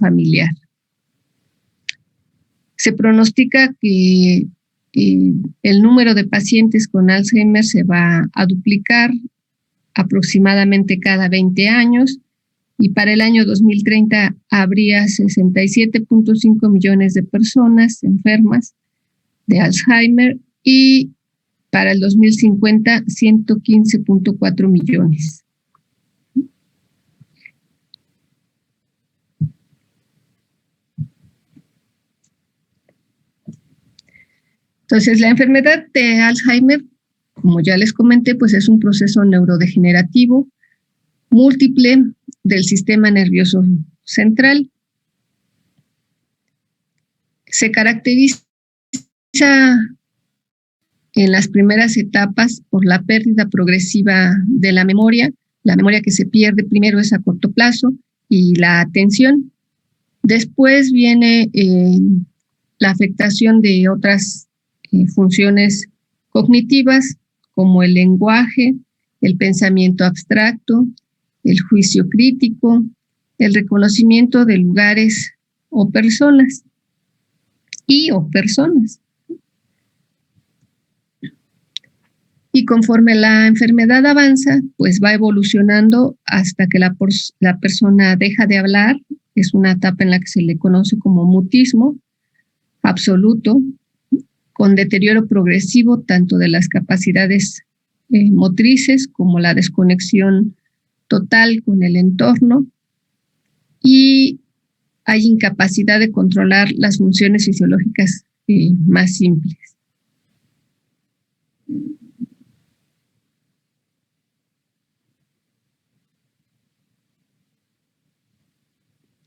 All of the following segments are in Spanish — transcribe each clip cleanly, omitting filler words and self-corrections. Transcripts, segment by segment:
familiar. Se pronostica que el número de pacientes con Alzheimer se va a duplicar aproximadamente cada 20 años y para el año 2030 habría 67.5 millones de personas enfermas de Alzheimer y para el 2050 115.4 millones. Entonces, la enfermedad de Alzheimer, como ya les comenté, pues es un proceso neurodegenerativo múltiple del sistema nervioso central. Se caracteriza en las primeras etapas por la pérdida progresiva de la memoria que se pierde primero es a corto plazo, y la atención. Después viene la afectación de otras funciones cognitivas como el lenguaje, el pensamiento abstracto, el juicio crítico, el reconocimiento de lugares o personas. Y conforme la enfermedad avanza, pues va evolucionando hasta que la persona deja de hablar. Es una etapa en la que se le conoce como mutismo absoluto, con deterioro progresivo tanto de las capacidades motrices como la desconexión total con el entorno, y hay incapacidad de controlar las funciones fisiológicas más simples.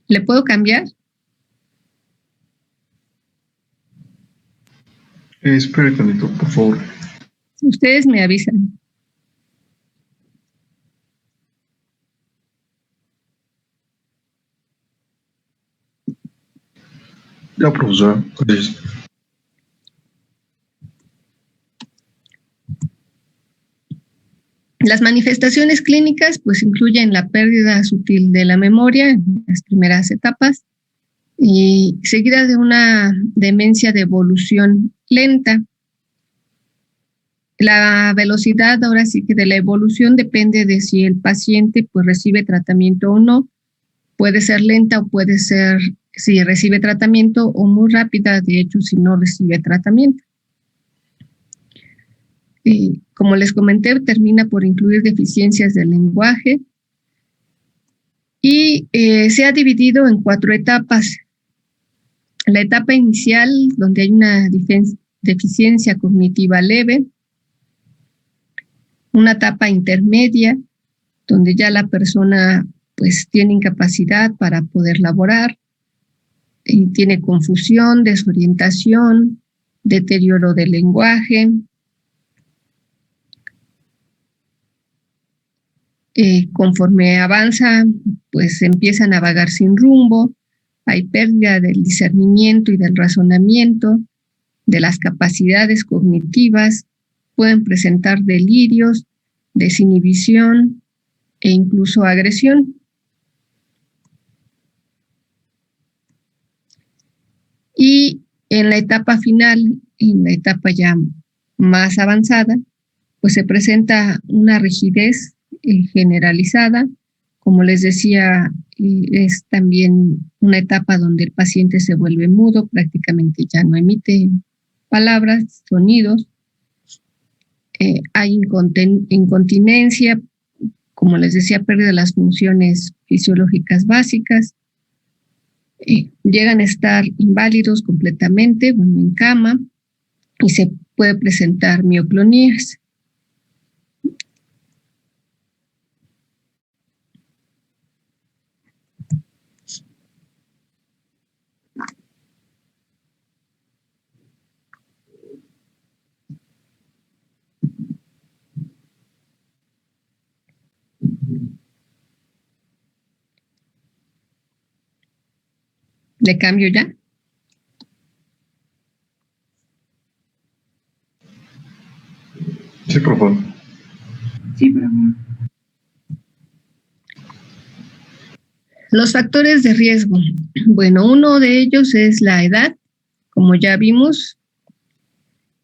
¿Le puedo cambiar? Espera un tantito, por favor. Ustedes me avisan. Ya, profesor. Gracias. Las manifestaciones clínicas pues incluyen la pérdida sutil de la memoria en las primeras etapas y seguida de una demencia de evolución lenta. La velocidad ahora sí que de la evolución depende de si el paciente pues recibe tratamiento o no. Puede ser lenta o puede ser, si recibe tratamiento, o muy rápida, de hecho, si no recibe tratamiento. Como les comenté, termina por incluir deficiencias del lenguaje y se ha dividido en 4 etapas. La etapa inicial, donde hay una deficiencia cognitiva leve. Una etapa intermedia, donde ya la persona pues tiene incapacidad para poder laborar, tiene confusión, desorientación, deterioro del lenguaje. Conforme avanza, pues empiezan a vagar sin rumbo, hay pérdida del discernimiento y del razonamiento, de las capacidades cognitivas, pueden presentar delirios, desinhibición e incluso agresión. Y en la etapa final, en la etapa ya más avanzada, pues se presenta una rigidez generalizada. Como les decía, es también una etapa donde el paciente se vuelve mudo, prácticamente ya no emite palabras, sonidos. Hay incontinencia, como les decía, pérdida de las funciones fisiológicas básicas. Llegan a estar inválidos completamente, bueno, en cama, y se puede presentar mioclonías. ¿Le cambio ya? Sí, por favor. Sí, por favor. Los factores de riesgo. Bueno, uno de ellos es la edad, como ya vimos.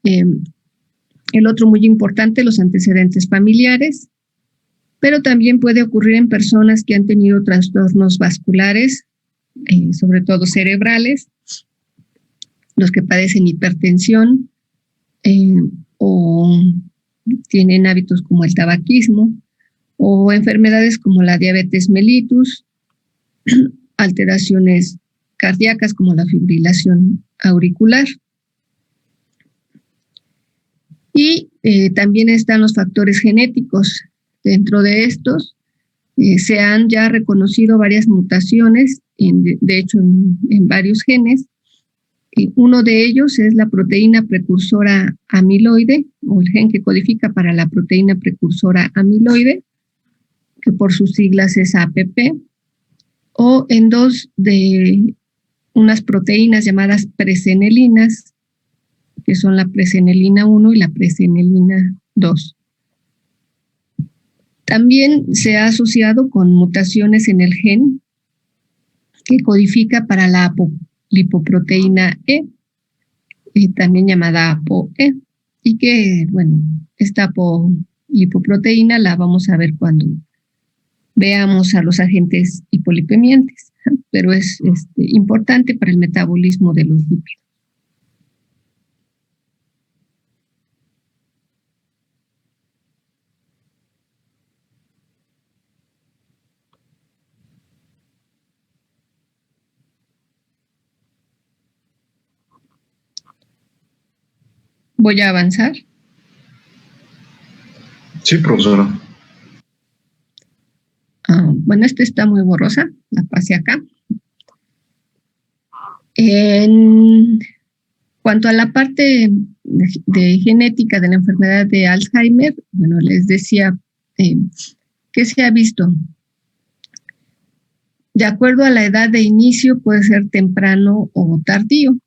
El otro muy importante, los antecedentes familiares, pero también puede ocurrir en personas que han tenido trastornos vasculares, sobre todo cerebrales, los que padecen hipertensión o tienen hábitos como el tabaquismo o enfermedades como la diabetes mellitus, alteraciones cardíacas como la fibrilación auricular. Y también están los factores genéticos. Dentro de estos se han ya reconocido varias mutaciones, de hecho en varios genes. Uno de ellos es la proteína precursora amiloide, o el gen que codifica para la proteína precursora amiloide, que por sus siglas es APP, o en dos de unas proteínas llamadas presenelinas, que son la presenelina 1 y la presenelina 2. También se ha asociado con mutaciones en el gen que codifica para la lipoproteína E, también llamada ApoE, y que, bueno, esta lipoproteína la vamos a ver cuando veamos a los agentes hipolipemiantes, pero es importante para el metabolismo de los lípidos. Voy a avanzar. Sí, profesora. Bueno, esta está muy borrosa, la pasé acá. En cuanto a la parte de genética de la enfermedad de Alzheimer, bueno, les decía que se ha visto. De acuerdo a la edad de inicio, puede ser temprano o tardío.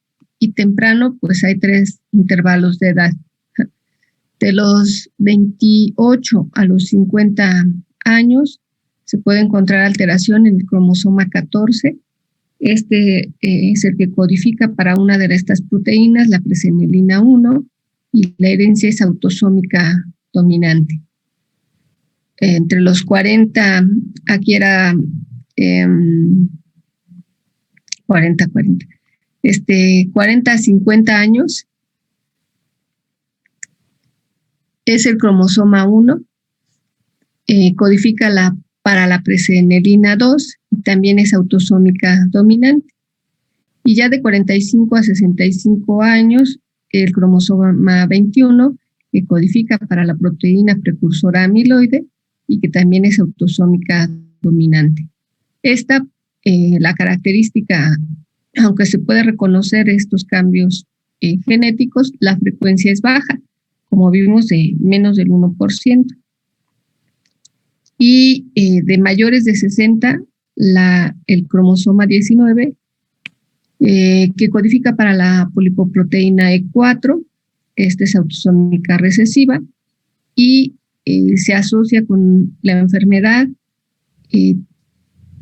Y temprano, pues hay 3 intervalos de edad. De los 28 a los 50 años se puede encontrar alteración en el cromosoma 14. Este es el que codifica para una de estas proteínas, la presenelina 1, y la herencia es autosómica dominante. Entre los 40, aquí era 40 a 50 años, es el cromosoma 1, codifica para la presenelina 2 y también es autosómica dominante. Y ya de 45 a 65 años, el cromosoma 21, que codifica para la proteína precursora amiloide y que también es autosómica dominante. Esta, la característica, aunque se puede reconocer estos cambios genéticos, la frecuencia es baja, como vimos, de menos del 1%. Y de mayores de 60, el cromosoma 19, que codifica para la polipoproteína E4, esta es autosómica recesiva, y se asocia con la enfermedad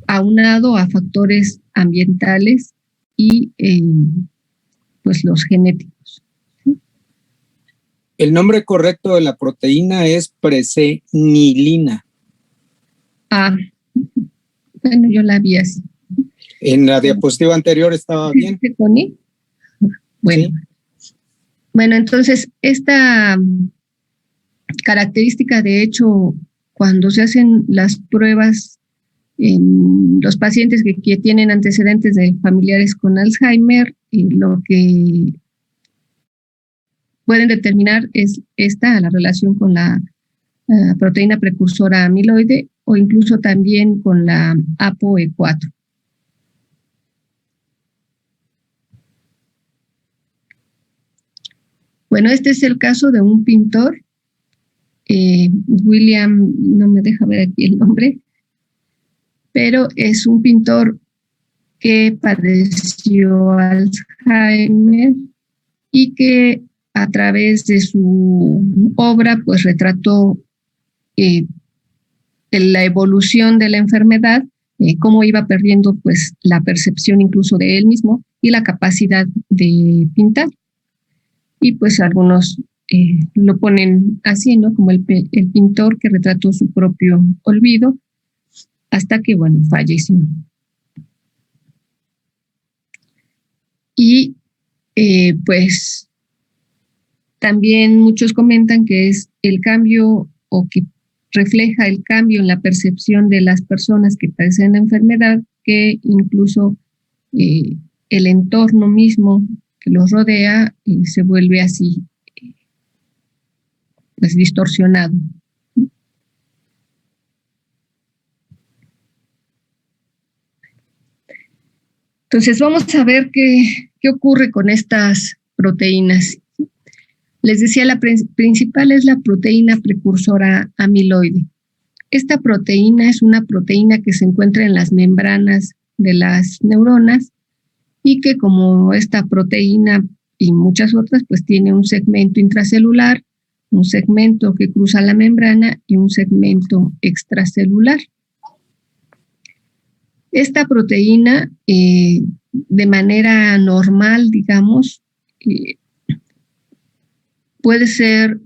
aunado a factores ambientales y pues los genéticos. El nombre correcto de la proteína es presenilina. Bueno, yo la vi así. En la diapositiva anterior estaba bien. Bueno, sí. Bueno, entonces esta característica, de hecho, cuando se hacen las pruebas en los pacientes que tienen antecedentes de familiares con Alzheimer, lo que pueden determinar es la relación con la proteína precursora amiloide o incluso también con la ApoE4. Bueno, este es el caso de un pintor, William, no me deja ver aquí el nombre, pero es un pintor que padeció Alzheimer y que a través de su obra pues retrató la evolución de la enfermedad cómo iba perdiendo pues la percepción incluso de él mismo y la capacidad de pintar. Y pues algunos lo ponen así, ¿no? Como el pintor que retrató su propio olvido hasta que, bueno, falleció. Y pues también muchos comentan que es el cambio o que refleja el cambio en la percepción de las personas que padecen la enfermedad, que incluso el entorno mismo que los rodea se vuelve así, pues distorsionado. Entonces vamos a ver qué ocurre con estas proteínas. Les decía, la principal es la proteína precursora amiloide. Esta proteína es una proteína que se encuentra en las membranas de las neuronas y que, como esta proteína y muchas otras, pues tiene un segmento intracelular, un segmento que cruza la membrana y un segmento extracelular. Esta proteína, de manera normal, digamos, puede ser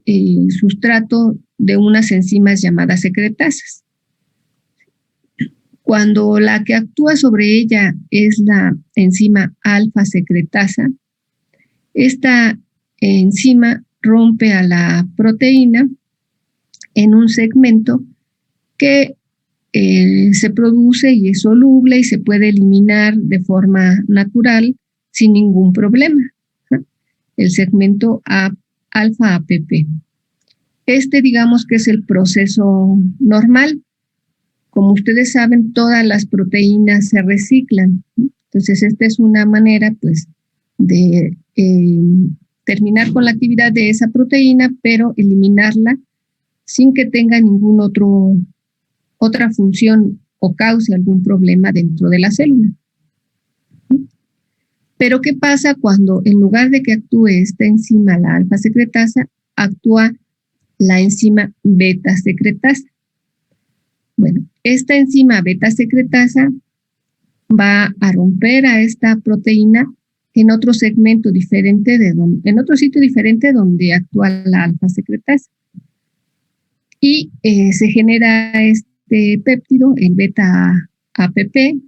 sustrato de unas enzimas llamadas secretasas. Cuando la que actúa sobre ella es la enzima alfa secretasa, esta enzima rompe a la proteína en un segmento que se produce y es soluble y se puede eliminar de forma natural sin ningún problema, ¿no? El segmento alfa APP. Digamos que es el proceso normal. Como ustedes saben, todas las proteínas se reciclan, ¿no? Entonces, esta es una manera, pues, de terminar con la actividad de esa proteína, pero eliminarla sin que tenga otra función o cause algún problema dentro de la célula. Pero ¿qué pasa cuando en lugar de que actúe esta enzima, la alfa secretasa, actúa la enzima beta secretasa? Bueno, esta enzima beta secretasa va a romper a esta proteína en otro segmento diferente en otro sitio diferente donde actúa la alfa secretasa. Y se genera este péptido, el beta APP.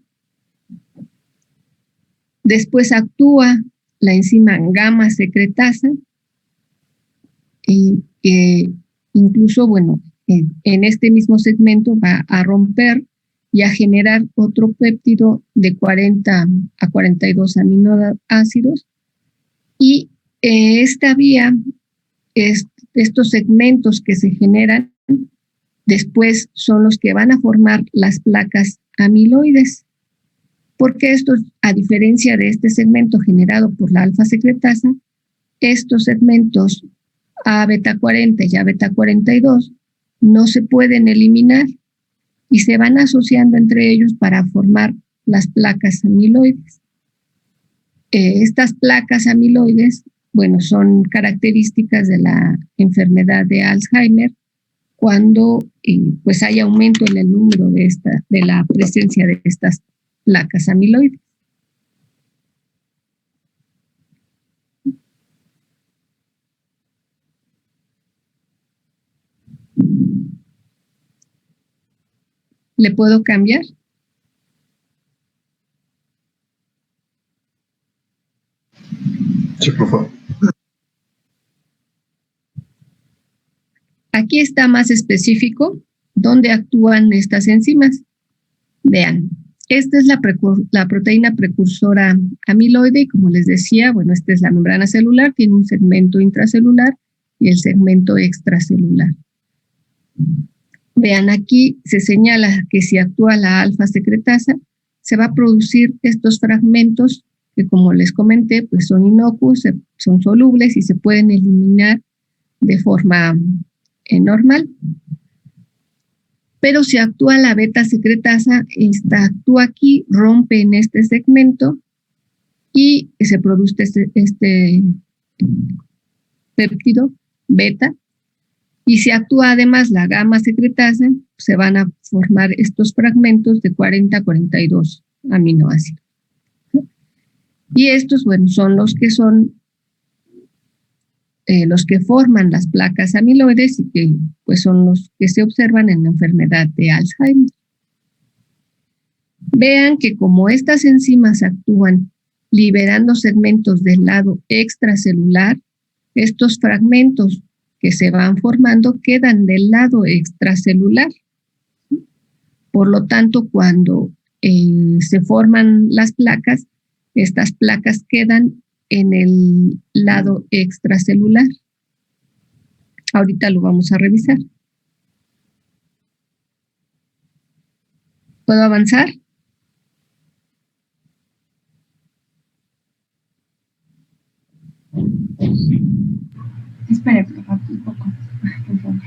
Después actúa la enzima gamma secretasa y incluso, bueno, en este mismo segmento va a romper y a generar otro péptido de 40 a 42 aminoácidos. Y esta vía, estos segmentos que se generan, después son los que van a formar las placas amiloides. Porque estos, a diferencia de este segmento generado por la alfa secretasa, estos segmentos A beta 40 y A beta 42 no se pueden eliminar y se van asociando entre ellos para formar las placas amiloides. Estas placas amiloides, bueno, son características de la enfermedad de Alzheimer cuando pues hay aumento en el número de la presencia de estas placas amiloides. ¿Le puedo cambiar? Sí, por favor. Aquí está más específico dónde actúan estas enzimas. Vean, esta es la proteína precursora amiloide y como les decía, bueno, esta es la membrana celular, tiene un segmento intracelular y el segmento extracelular. Vean, aquí se señala que si actúa la alfa secretasa, se va a producir estos fragmentos que, como les comenté, pues son inocuos, son solubles y se pueden eliminar de forma normal. Pero si actúa la beta secretasa, esta actúa aquí, rompe en este segmento y se produce este péptido beta Y si actúa además la gamma secretasa, se van a formar estos fragmentos de 40 a 42 aminoácidos. Y estos, bueno, son los que forman las placas amiloides y que pues son los que se observan en la enfermedad de Alzheimer. Vean que como estas enzimas actúan liberando segmentos del lado extracelular, estos fragmentos que se van formando quedan del lado extracelular. Por lo tanto, cuando se forman las placas, estas placas quedan en el lado extracelular. Ahorita lo vamos a revisar. ¿Puedo avanzar? Espere, un poco, por favor.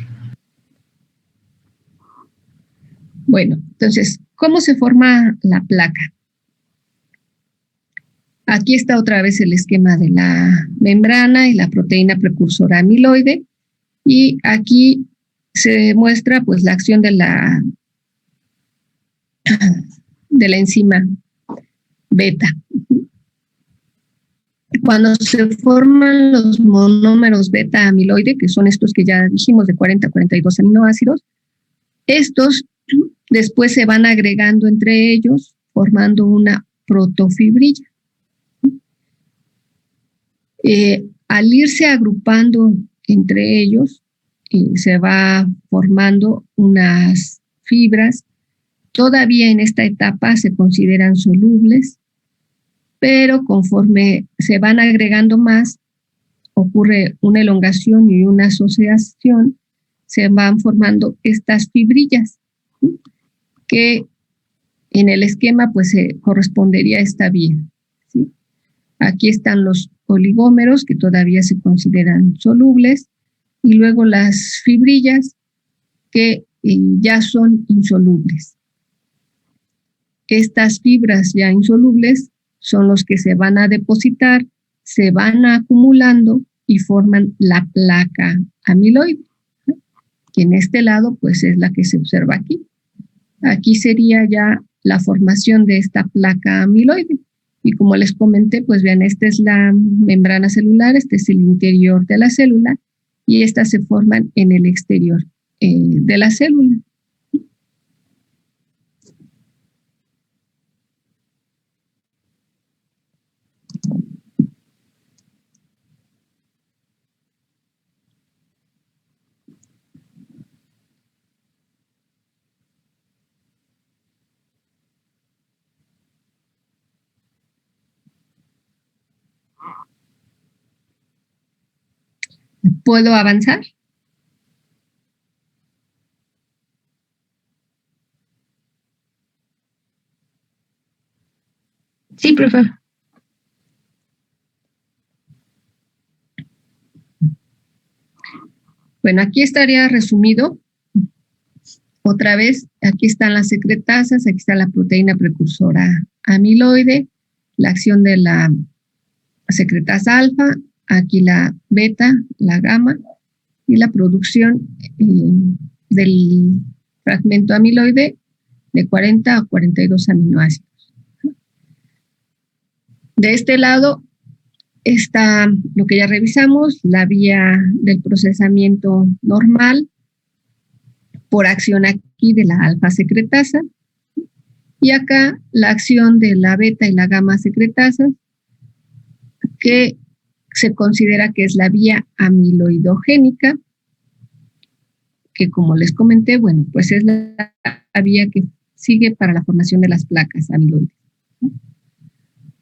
Bueno, entonces, ¿cómo se forma la placa? Aquí está otra vez el esquema de la membrana y la proteína precursora amiloide. Y aquí se muestra pues la acción de la enzima beta. Cuando se forman los monómeros beta amiloide, que son estos que ya dijimos de 40 a 42 aminoácidos, estos después se van agregando entre ellos, formando una protofibrilla. Al irse agrupando entre ellos, se va formando unas fibras. Todavía en esta etapa se consideran solubles, pero conforme se van agregando más, ocurre una elongación y una asociación, se van formando estas fibrillas, que en el esquema pues correspondería a esta vía, ¿sí? Aquí están los oligómeros que todavía se consideran solubles y luego las fibrillas que ya son insolubles. Estas fibras ya insolubles son los que se van a depositar, se van acumulando y forman la placa amiloide, que en este lado pues es la que se observa aquí. Aquí sería ya la formación de esta placa amiloide. Y como les comenté, pues vean, esta es la membrana celular, este es el interior de la célula y estas se forman en el exterior de la célula. ¿Puedo avanzar? Sí, profe. Bueno, aquí estaría resumido. Otra vez, aquí están las secretasas, aquí está la proteína precursora amiloide, la acción de la secretasa alfa, aquí la beta, la gamma y la producción del fragmento amiloide de 40 a 42 aminoácidos. De este lado está lo que ya revisamos, la vía del procesamiento normal por acción aquí de la alfa secretasa y acá la acción de la beta y la gamma secretasa que se considera que es la vía amiloidogénica, que como les comenté, bueno, pues es la vía que sigue para la formación de las placas amiloides.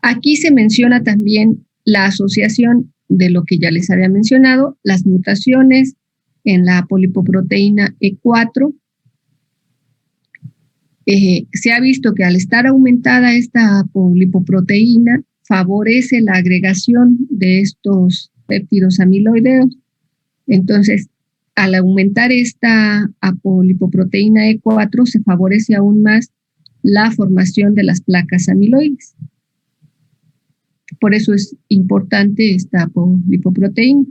Aquí se menciona también la asociación de lo que ya les había mencionado, las mutaciones en la polipoproteína E4. Se ha visto que al estar aumentada esta polipoproteína, favorece la agregación de estos péptidos amiloideos. Entonces, al aumentar esta apolipoproteína E4, se favorece aún más la formación de las placas amiloides. Por eso es importante esta apolipoproteína.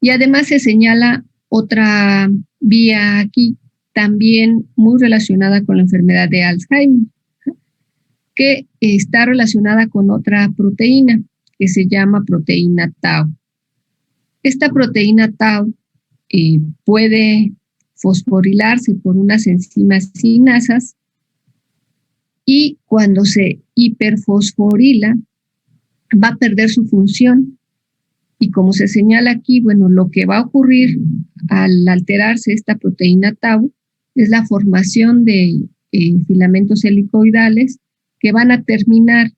Y además se señala otra vía aquí también muy relacionada con la enfermedad de Alzheimer, que está relacionada con otra proteína que se llama proteína tau. Esta proteína tau puede fosforilarse por unas enzimas sinasas y cuando se hiperfosforila va a perder su función. Y como se señala aquí, bueno, lo que va a ocurrir al alterarse esta proteína tau es la formación de filamentos helicoidales que van a terminar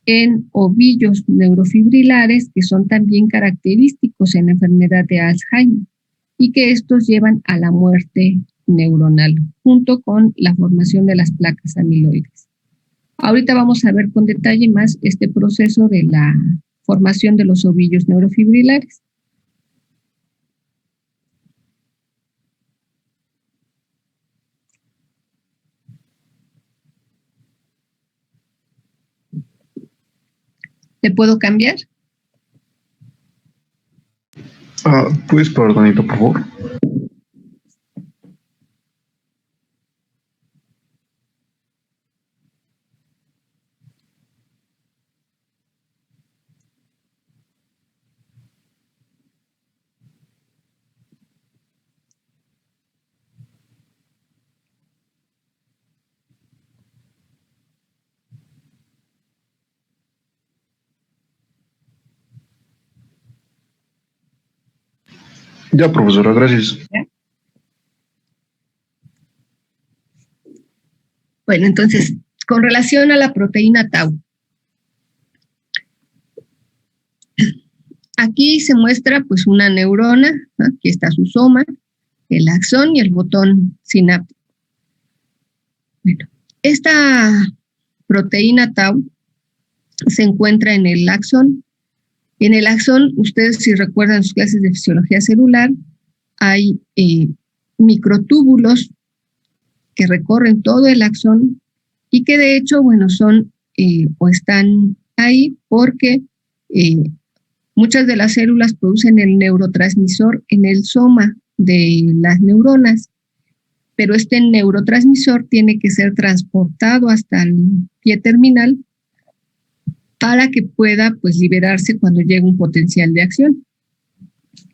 en ovillos neurofibrilares que son también característicos en la enfermedad de Alzheimer y que estos llevan a la muerte neuronal junto con la formación de las placas amiloides. Ahorita vamos a ver con detalle más este proceso de la formación de los ovillos neurofibrilares. ¿Le puedo cambiar? ¿Puedes parar tantito, por favor? Ya, profesora, gracias. Bueno, entonces, con relación a la proteína tau, aquí se muestra pues una neurona, ¿no? Aquí está su soma, el axón y el botón sináptico. Bueno, esta proteína tau se encuentra en el axón. En el axón, ustedes si recuerdan sus clases de fisiología celular, hay microtúbulos que recorren todo el axón y que de hecho, bueno, son o están ahí porque muchas de las células producen el neurotransmisor en el soma de las neuronas, pero este neurotransmisor tiene que ser transportado hasta el pie terminal para que pueda pues liberarse cuando llegue un potencial de acción.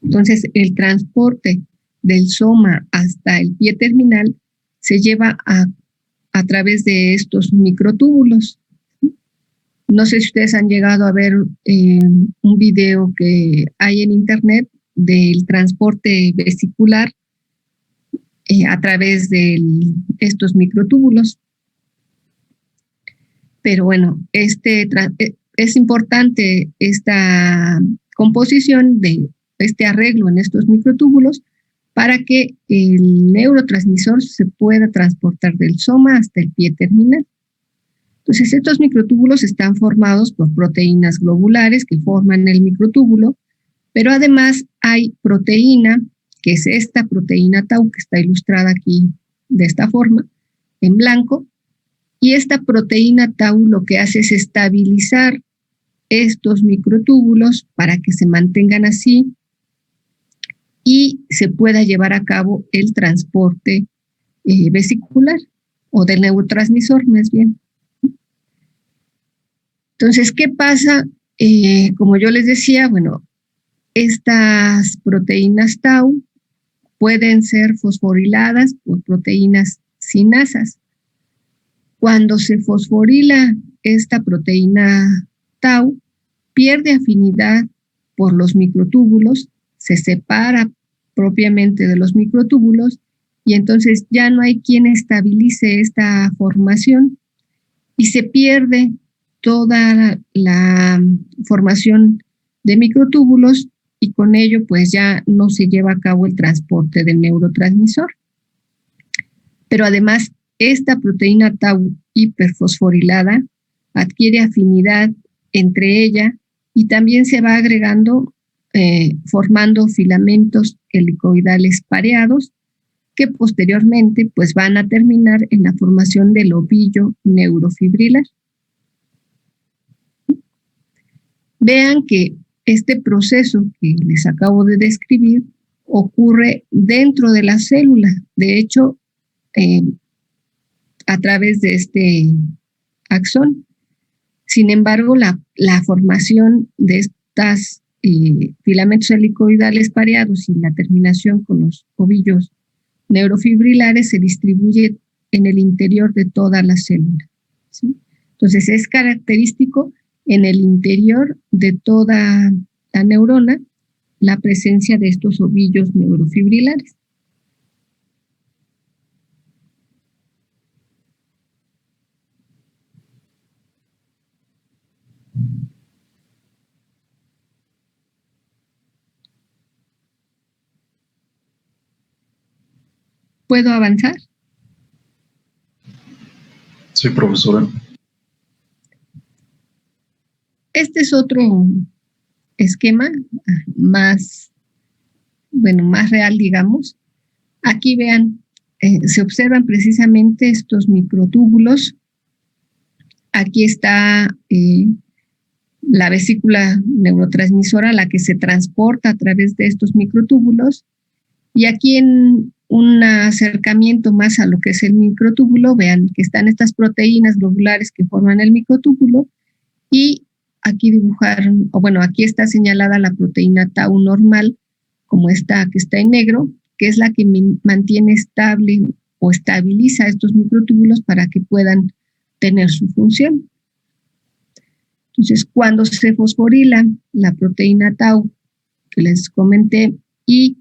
Entonces, el transporte del soma hasta el pie terminal se lleva a través de estos microtúbulos. No sé si ustedes han llegado a ver un video que hay en internet del transporte vesicular a través de estos microtúbulos. Pero bueno, es importante esta composición de este arreglo en estos microtúbulos para que el neurotransmisor se pueda transportar del soma hasta el pie terminal. Entonces, estos microtúbulos están formados por proteínas globulares que forman el microtúbulo, pero además hay proteína, que es esta proteína tau que está ilustrada aquí de esta forma, en blanco, y esta proteína tau lo que hace es estabilizar estos microtúbulos para que se mantengan así y se pueda llevar a cabo el transporte vesicular o del neurotransmisor más bien. Entonces, ¿qué pasa? Como yo les decía, bueno, estas proteínas tau pueden ser fosforiladas por proteínas sinasas. Cuando se fosforila esta proteína tau, pierde afinidad por los microtúbulos, se separa propiamente de los microtúbulos y entonces ya no hay quien estabilice esta formación y se pierde toda la formación de microtúbulos y con ello pues ya no se lleva a cabo el transporte del neurotransmisor. Pero además esta proteína tau hiperfosforilada adquiere afinidad entre ella y también se va agregando formando filamentos helicoidales pareados que posteriormente pues van a terminar en la formación del ovillo neurofibrilar. Vean que este proceso que les acabo de describir ocurre dentro de la célula. De hecho, a través de este axón. Sin embargo, la formación de estas filamentos helicoidales pareados y la terminación con los ovillos neurofibrilares se distribuye en el interior de toda la célula, ¿sí? Entonces, es característico en el interior de toda la neurona la presencia de estos ovillos neurofibrilares. ¿Puedo avanzar? Sí, profesora. Este es otro esquema más real, digamos. Aquí vean, se observan precisamente estos microtúbulos. Aquí está la vesícula neurotransmisora, la que se transporta a través de estos microtúbulos. Y aquí en un acercamiento más a lo que es el microtúbulo, vean que están estas proteínas globulares que forman el microtúbulo y aquí dibujaron, aquí está señalada la proteína tau normal, como esta que está en negro, que es la que mantiene estable o estabiliza estos microtúbulos para que puedan tener su función. Entonces, cuando se fosforila la proteína tau, que les comenté, y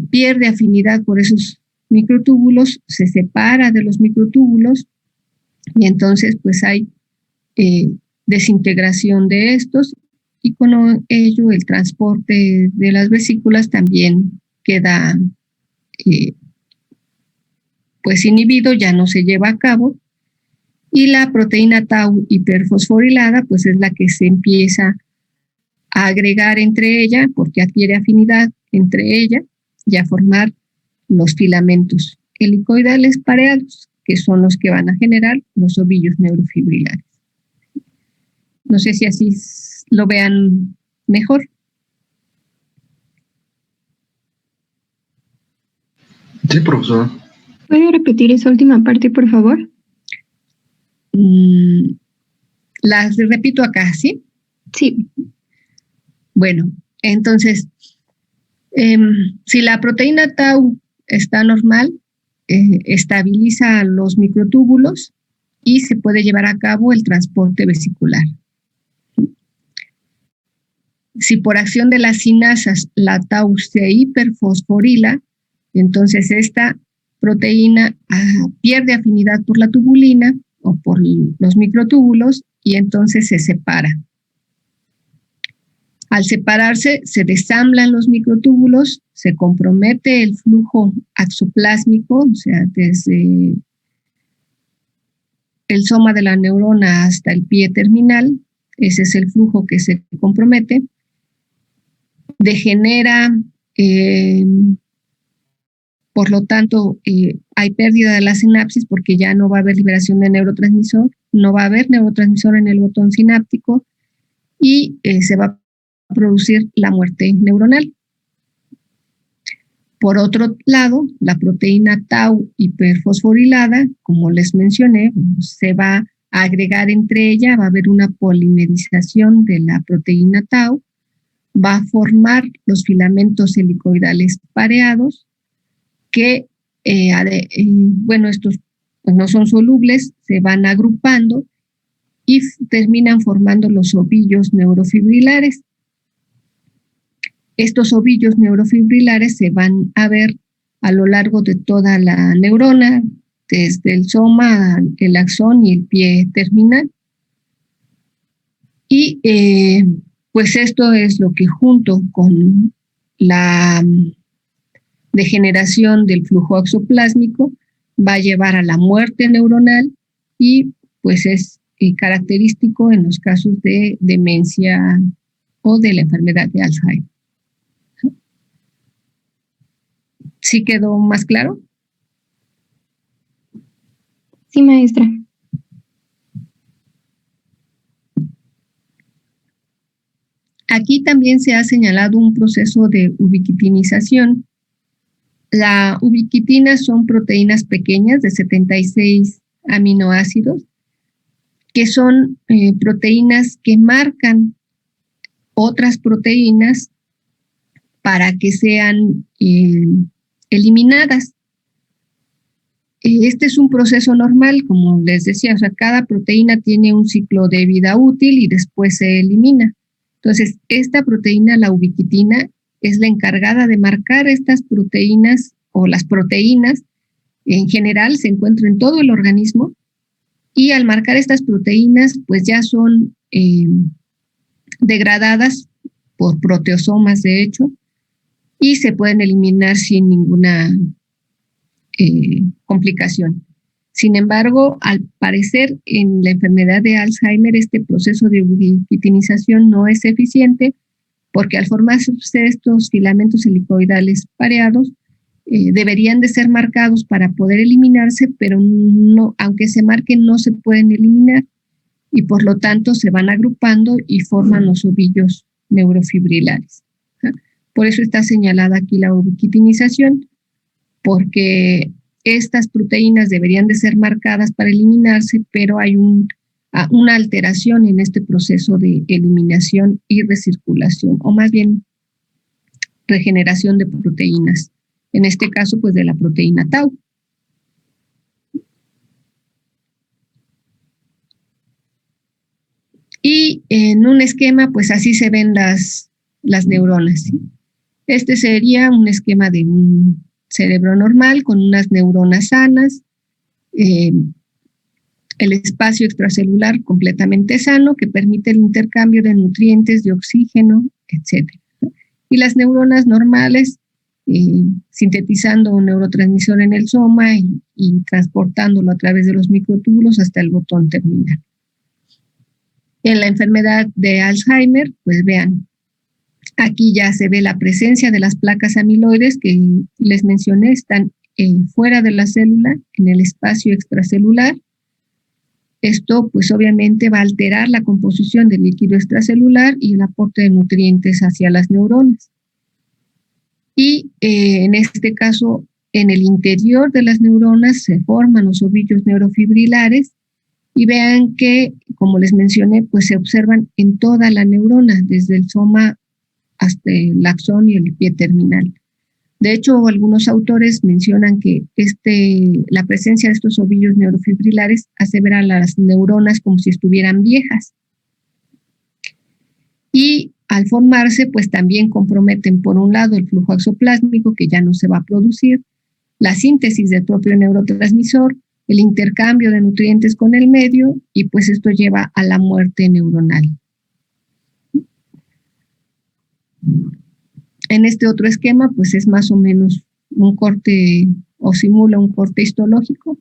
pierde afinidad por esos microtúbulos, se separa de los microtúbulos y entonces pues hay desintegración de estos y con ello el transporte de las vesículas también queda pues inhibido, ya no se lleva a cabo, y la proteína tau hiperfosforilada pues es la que se empieza a agregar entre ella porque adquiere afinidad entre ella y a formar los filamentos helicoidales pareados, que son los que van a generar los ovillos neurofibrilares. No sé si así lo vean mejor. Sí, profesora. ¿Puede repetir esa última parte, por favor? Las repito acá, ¿sí? Sí. Bueno, entonces, si la proteína tau está normal, estabiliza los microtúbulos y se puede llevar a cabo el transporte vesicular. Si por acción de las sinasas la tau se hiperfosforila, entonces esta proteína pierde afinidad por la tubulina o por los microtúbulos y entonces se separa. Al separarse, se desamblan los microtúbulos, se compromete el flujo axoplásmico, o sea, desde el soma de la neurona hasta el pie terminal, ese es el flujo que se compromete, degenera, por lo tanto, hay pérdida de la sinapsis porque ya no va a haber liberación de neurotransmisor, no va a haber neurotransmisor en el botón sináptico y se va a producir la muerte neuronal. Por otro lado, la proteína tau hiperfosforilada, como les mencioné, se va a agregar entre ella, va a haber una polimerización de la proteína tau, va a formar los filamentos helicoidales pareados que, estos pues no son solubles, se van agrupando y terminan formando los ovillos neurofibrilares. Estos ovillos neurofibrilares se van a ver a lo largo de toda la neurona, desde el soma, el axón y el pie terminal. Y pues esto es lo que junto con la degeneración del flujo axoplásmico va a llevar a la muerte neuronal y pues es característico en los casos de demencia o de la enfermedad de Alzheimer. ¿Sí quedó más claro? Sí, maestra. Aquí también se ha señalado un proceso de ubiquitinización. La ubiquitina son proteínas pequeñas de 76 aminoácidos, que son proteínas que marcan otras proteínas para que sean eliminadas. Este es un proceso normal, como les decía, o sea, cada proteína tiene un ciclo de vida útil y después se elimina. Entonces, esta proteína, la ubiquitina, es la encargada de marcar estas proteínas o las proteínas. En general se encuentran en todo el organismo y al marcar estas proteínas, pues ya son degradadas por proteosomas, de hecho, y se pueden eliminar sin ninguna complicación. Sin embargo, al parecer en la enfermedad de Alzheimer este proceso de ubiquitinización no es eficiente porque al formarse estos filamentos helicoidales pareados deberían de ser marcados para poder eliminarse, pero no, aunque se marquen no se pueden eliminar y por lo tanto se van agrupando y forman los ovillos neurofibrilares. Por eso está señalada aquí la ubiquitinización, porque estas proteínas deberían de ser marcadas para eliminarse, pero hay una alteración en este proceso de eliminación y recirculación, o más bien regeneración de proteínas. En este caso, pues de la proteína tau. Y en un esquema, pues así se ven las neuronas, ¿sí? Este sería un esquema de un cerebro normal con unas neuronas sanas, el espacio extracelular completamente sano que permite el intercambio de nutrientes, de oxígeno, etc. Y las neuronas normales sintetizando un neurotransmisor en el soma y transportándolo a través de los microtúbulos hasta el botón terminal. En la enfermedad de Alzheimer, pues vean, aquí ya se ve la presencia de las placas amiloides que les mencioné, están fuera de la célula, en el espacio extracelular. Esto pues obviamente va a alterar la composición del líquido extracelular y el aporte de nutrientes hacia las neuronas. Y en este caso, en el interior de las neuronas se forman los ovillos neurofibrilares y vean que, como les mencioné, pues se observan en toda la neurona, desde el soma hasta el axón y el pie terminal. De hecho, algunos autores mencionan que la presencia de estos ovillos neurofibrilares hace ver a las neuronas como si estuvieran viejas. Y al formarse, pues también comprometen, por un lado, el flujo exoplásmico, que ya no se va a producir, la síntesis del propio neurotransmisor, el intercambio de nutrientes con el medio, y pues esto lleva a la muerte neuronal. En este otro esquema, pues es más o menos un corte o simula un corte histológico.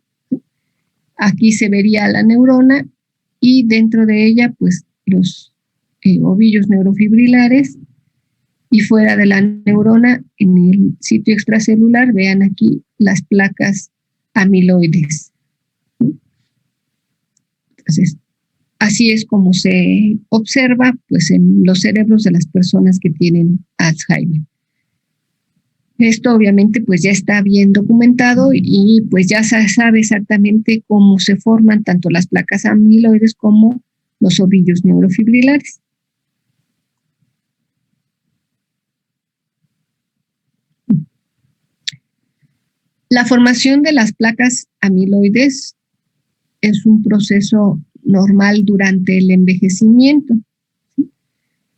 Aquí se vería la neurona y dentro de ella, pues los ovillos neurofibrilares, y fuera de la neurona, en el sitio extracelular, vean aquí las placas amiloides. Entonces, así es como se observa pues, en los cerebros de las personas que tienen Alzheimer. Esto obviamente pues ya está bien documentado y pues ya se sabe exactamente cómo se forman tanto las placas amiloides como los ovillos neurofibrilares. La formación de las placas amiloides es un proceso normal durante el envejecimiento.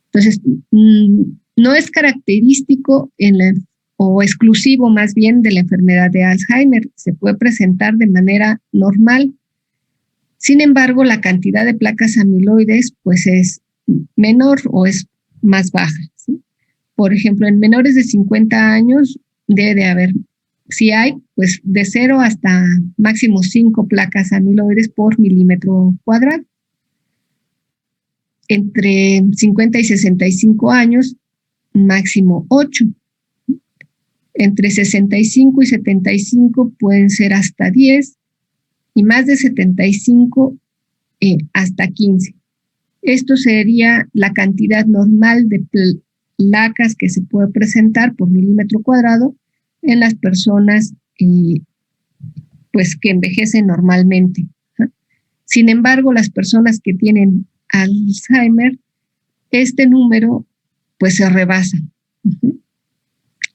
Entonces, no es característico o exclusivo más bien de la enfermedad de Alzheimer. Se puede presentar de manera normal. Sin embargo, la cantidad de placas amiloides pues es menor o es más baja, ¿sí? Por ejemplo, en menores de 50 años debe haber, si hay, pues de 0 hasta máximo 5 placas amiloides por milímetro cuadrado. Entre 50 y 65 años, máximo 8. Entre 65 y 75 pueden ser hasta 10 y más de 75 hasta 15. Esto sería la cantidad normal de placas que se puede presentar por milímetro cuadrado en las personas pues que envejecen normalmente. Sin embargo, las personas que tienen Alzheimer, este número pues se rebasa.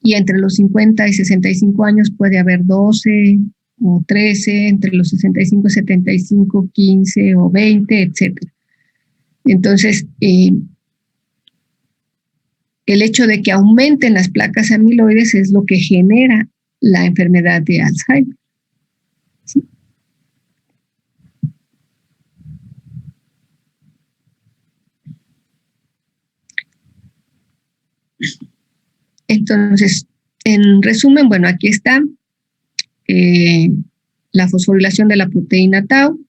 Y entre los 50 y 65 años puede haber 12 o 13, entre los 65 y 75, 15 o 20, etc. Entonces, el hecho de que aumenten las placas amiloides es lo que genera la enfermedad de Alzheimer. ¿Sí? Entonces, en resumen, bueno, aquí está la fosforilación de la proteína tau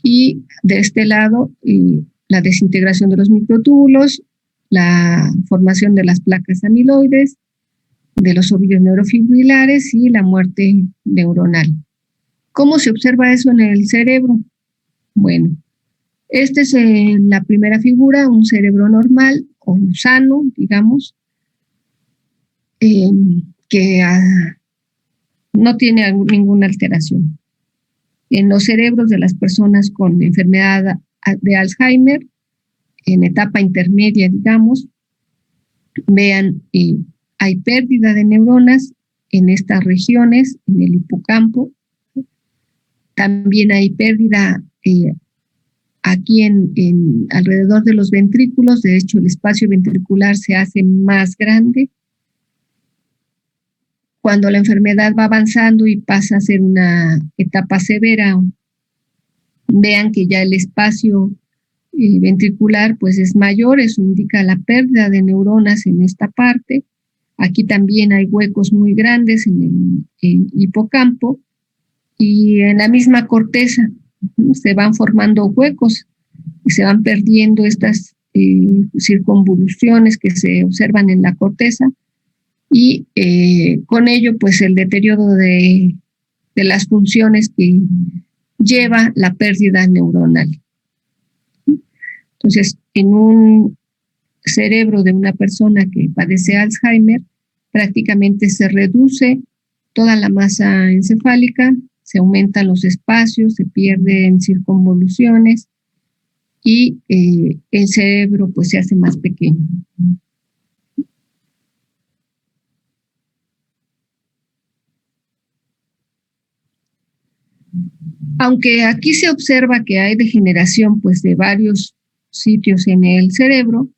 y de este lado la desintegración de los microtúbulos, la formación de las placas amiloides, de los ovillos neurofibrilares y la muerte neuronal. ¿Cómo se observa eso en el cerebro? Bueno, esta es la primera figura, un cerebro normal o sano, digamos, que no tiene ninguna alteración. En los cerebros de las personas con enfermedad de Alzheimer, en etapa intermedia, digamos, vean, hay pérdida de neuronas en estas regiones, en el hipocampo. También hay pérdida aquí en alrededor de los ventrículos. De hecho, el espacio ventricular se hace más grande. Cuando la enfermedad va avanzando y pasa a ser una etapa severa, vean que ya el espacio ventricular pues es mayor, eso indica la pérdida de neuronas en esta parte. Aquí también hay huecos muy grandes en el hipocampo y en la misma corteza se van formando huecos y se van perdiendo estas circunvoluciones que se observan en la corteza. Y con ello, pues el deterioro de las funciones que lleva la pérdida neuronal. Entonces, en un cerebro de una persona que padece Alzheimer, prácticamente se reduce toda la masa encefálica, se aumentan los espacios, se pierden circunvoluciones y el cerebro pues se hace más pequeño. Aunque aquí se observa que hay degeneración pues, de varios sitios en el cerebro,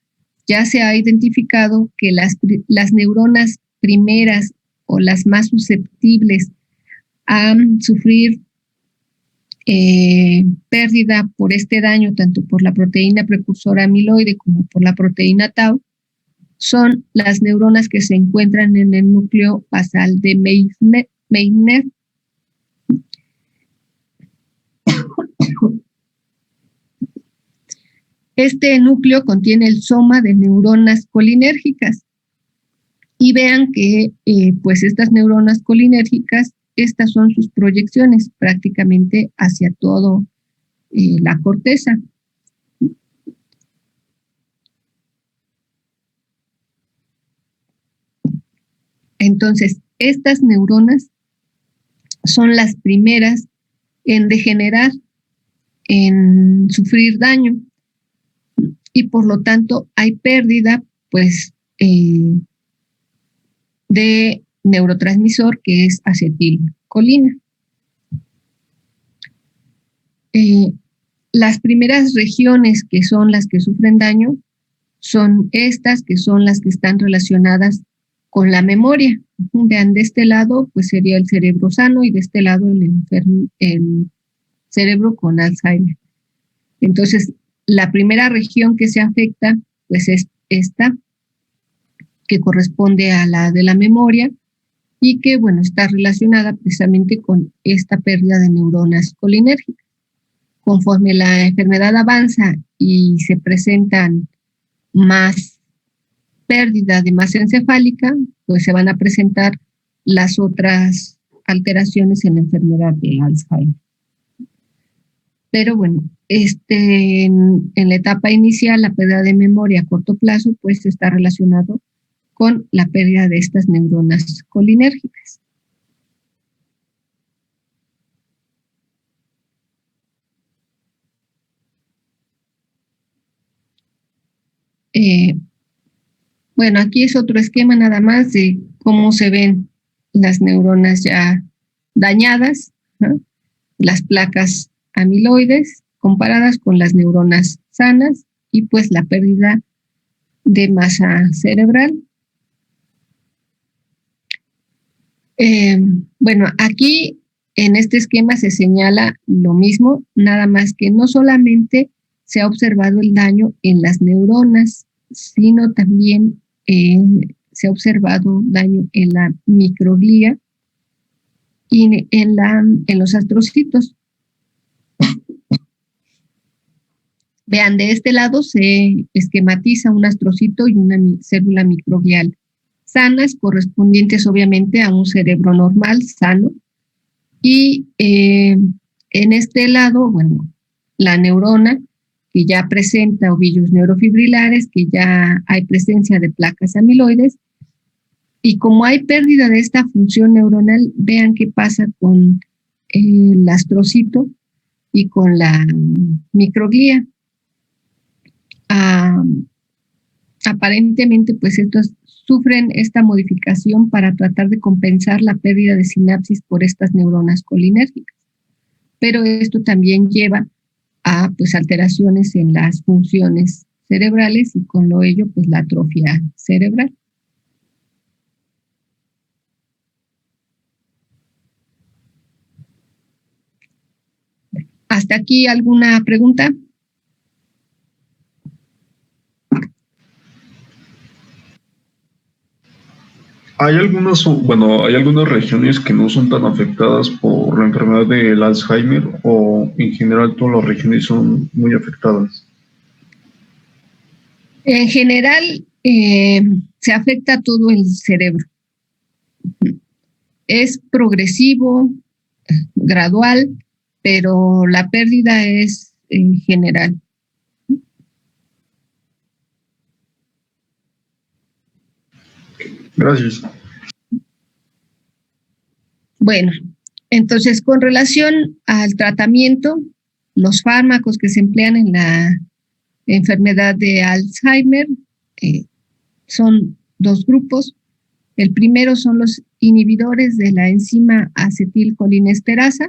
ya se ha identificado que las neuronas primeras o las más susceptibles a sufrir pérdida por este daño, tanto por la proteína precursora amiloide como por la proteína tau, son las neuronas que se encuentran en el núcleo basal de Meissner. Este núcleo contiene el soma de neuronas colinérgicas y vean que pues estas neuronas colinérgicas, estas son sus proyecciones prácticamente hacia todo la corteza. Entonces, estas neuronas son las primeras en degenerar, en sufrir daño. Y por lo tanto hay pérdida pues de neurotransmisor que es acetilcolina. Las primeras regiones que son las que sufren daño son estas, que son las que están relacionadas con la memoria. Vean, de este lado pues sería el cerebro sano y de este lado el cerebro con Alzheimer. Entonces, la primera región que se afecta, pues es esta, que corresponde a la de la memoria y que, bueno, está relacionada precisamente con esta pérdida de neuronas colinérgicas. Conforme la enfermedad avanza y se presentan más pérdida de masa encefálica, pues se van a presentar las otras alteraciones en la enfermedad de Alzheimer. Pero bueno, en la etapa inicial, la pérdida de memoria a corto plazo, pues está relacionado con la pérdida de estas neuronas colinérgicas. Bueno, aquí es otro esquema nada más de cómo se ven las neuronas ya dañadas, ¿no? Las placas amiloides comparadas con las neuronas sanas y pues la pérdida de masa cerebral. Bueno, aquí en este esquema se señala lo mismo, nada más que no solamente se ha observado el daño en las neuronas, sino también se ha observado daño en la microglía y en los astrocitos. Vean, de este lado se esquematiza un astrocito y una célula microglial sanas, correspondientes obviamente a un cerebro normal, sano. Y en este lado, bueno, la neurona que ya presenta ovillos neurofibrilares, que ya hay presencia de placas amiloides. Y como hay pérdida de esta función neuronal, vean qué pasa con el astrocito y con la microglía. Aparentemente, pues estos sufren esta modificación para tratar de compensar la pérdida de sinapsis por estas neuronas colinérgicas. Pero esto también lleva a pues alteraciones en las funciones cerebrales y con lo ello pues la atrofia cerebral. ¿Hasta aquí alguna pregunta? Hay algunas regiones que no son tan afectadas por la enfermedad del Alzheimer o en general todas las regiones son muy afectadas. En general, se afecta todo el cerebro. Es progresivo, gradual, pero la pérdida es en general. Gracias. Bueno, entonces con relación al tratamiento, los fármacos que se emplean en la enfermedad de Alzheimer son dos grupos. El primero son los inhibidores de la enzima acetilcolinesterasa,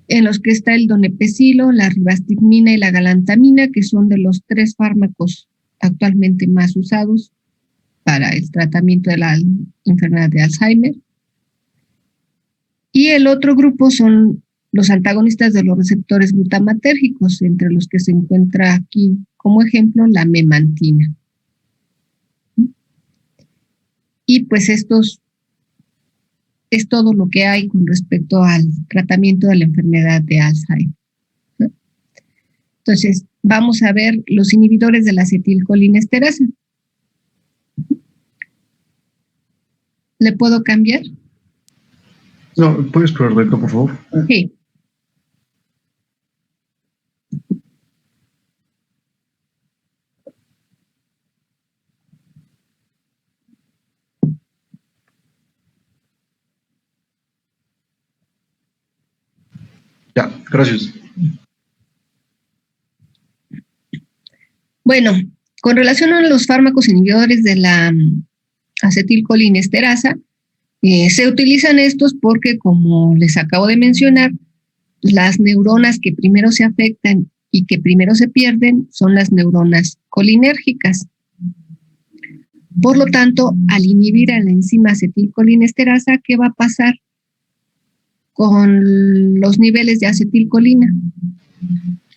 en los que está el donepezilo, la ribastigmina y la galantamina, que son de los 3 fármacos actualmente más usados para el tratamiento de la enfermedad de Alzheimer. Y el otro grupo son los antagonistas de los receptores glutamatérgicos, entre los que se encuentra aquí como ejemplo la memantina. Y pues estos es todo lo que hay con respecto al tratamiento de la enfermedad de Alzheimer. Entonces, vamos a ver los inhibidores de la acetilcolinesterasa. ¿Le puedo cambiar? No, ¿puedes probar dentro, por favor? Sí. Ya, gracias. Bueno, con relación a los fármacos inhibidores de la acetilcolinesterasa, se utilizan estos porque, como les acabo de mencionar, las neuronas que primero se afectan y que primero se pierden son las neuronas colinérgicas. Por lo tanto, al inhibir a la enzima acetilcolinesterasa, ¿qué va a pasar con los niveles de acetilcolina?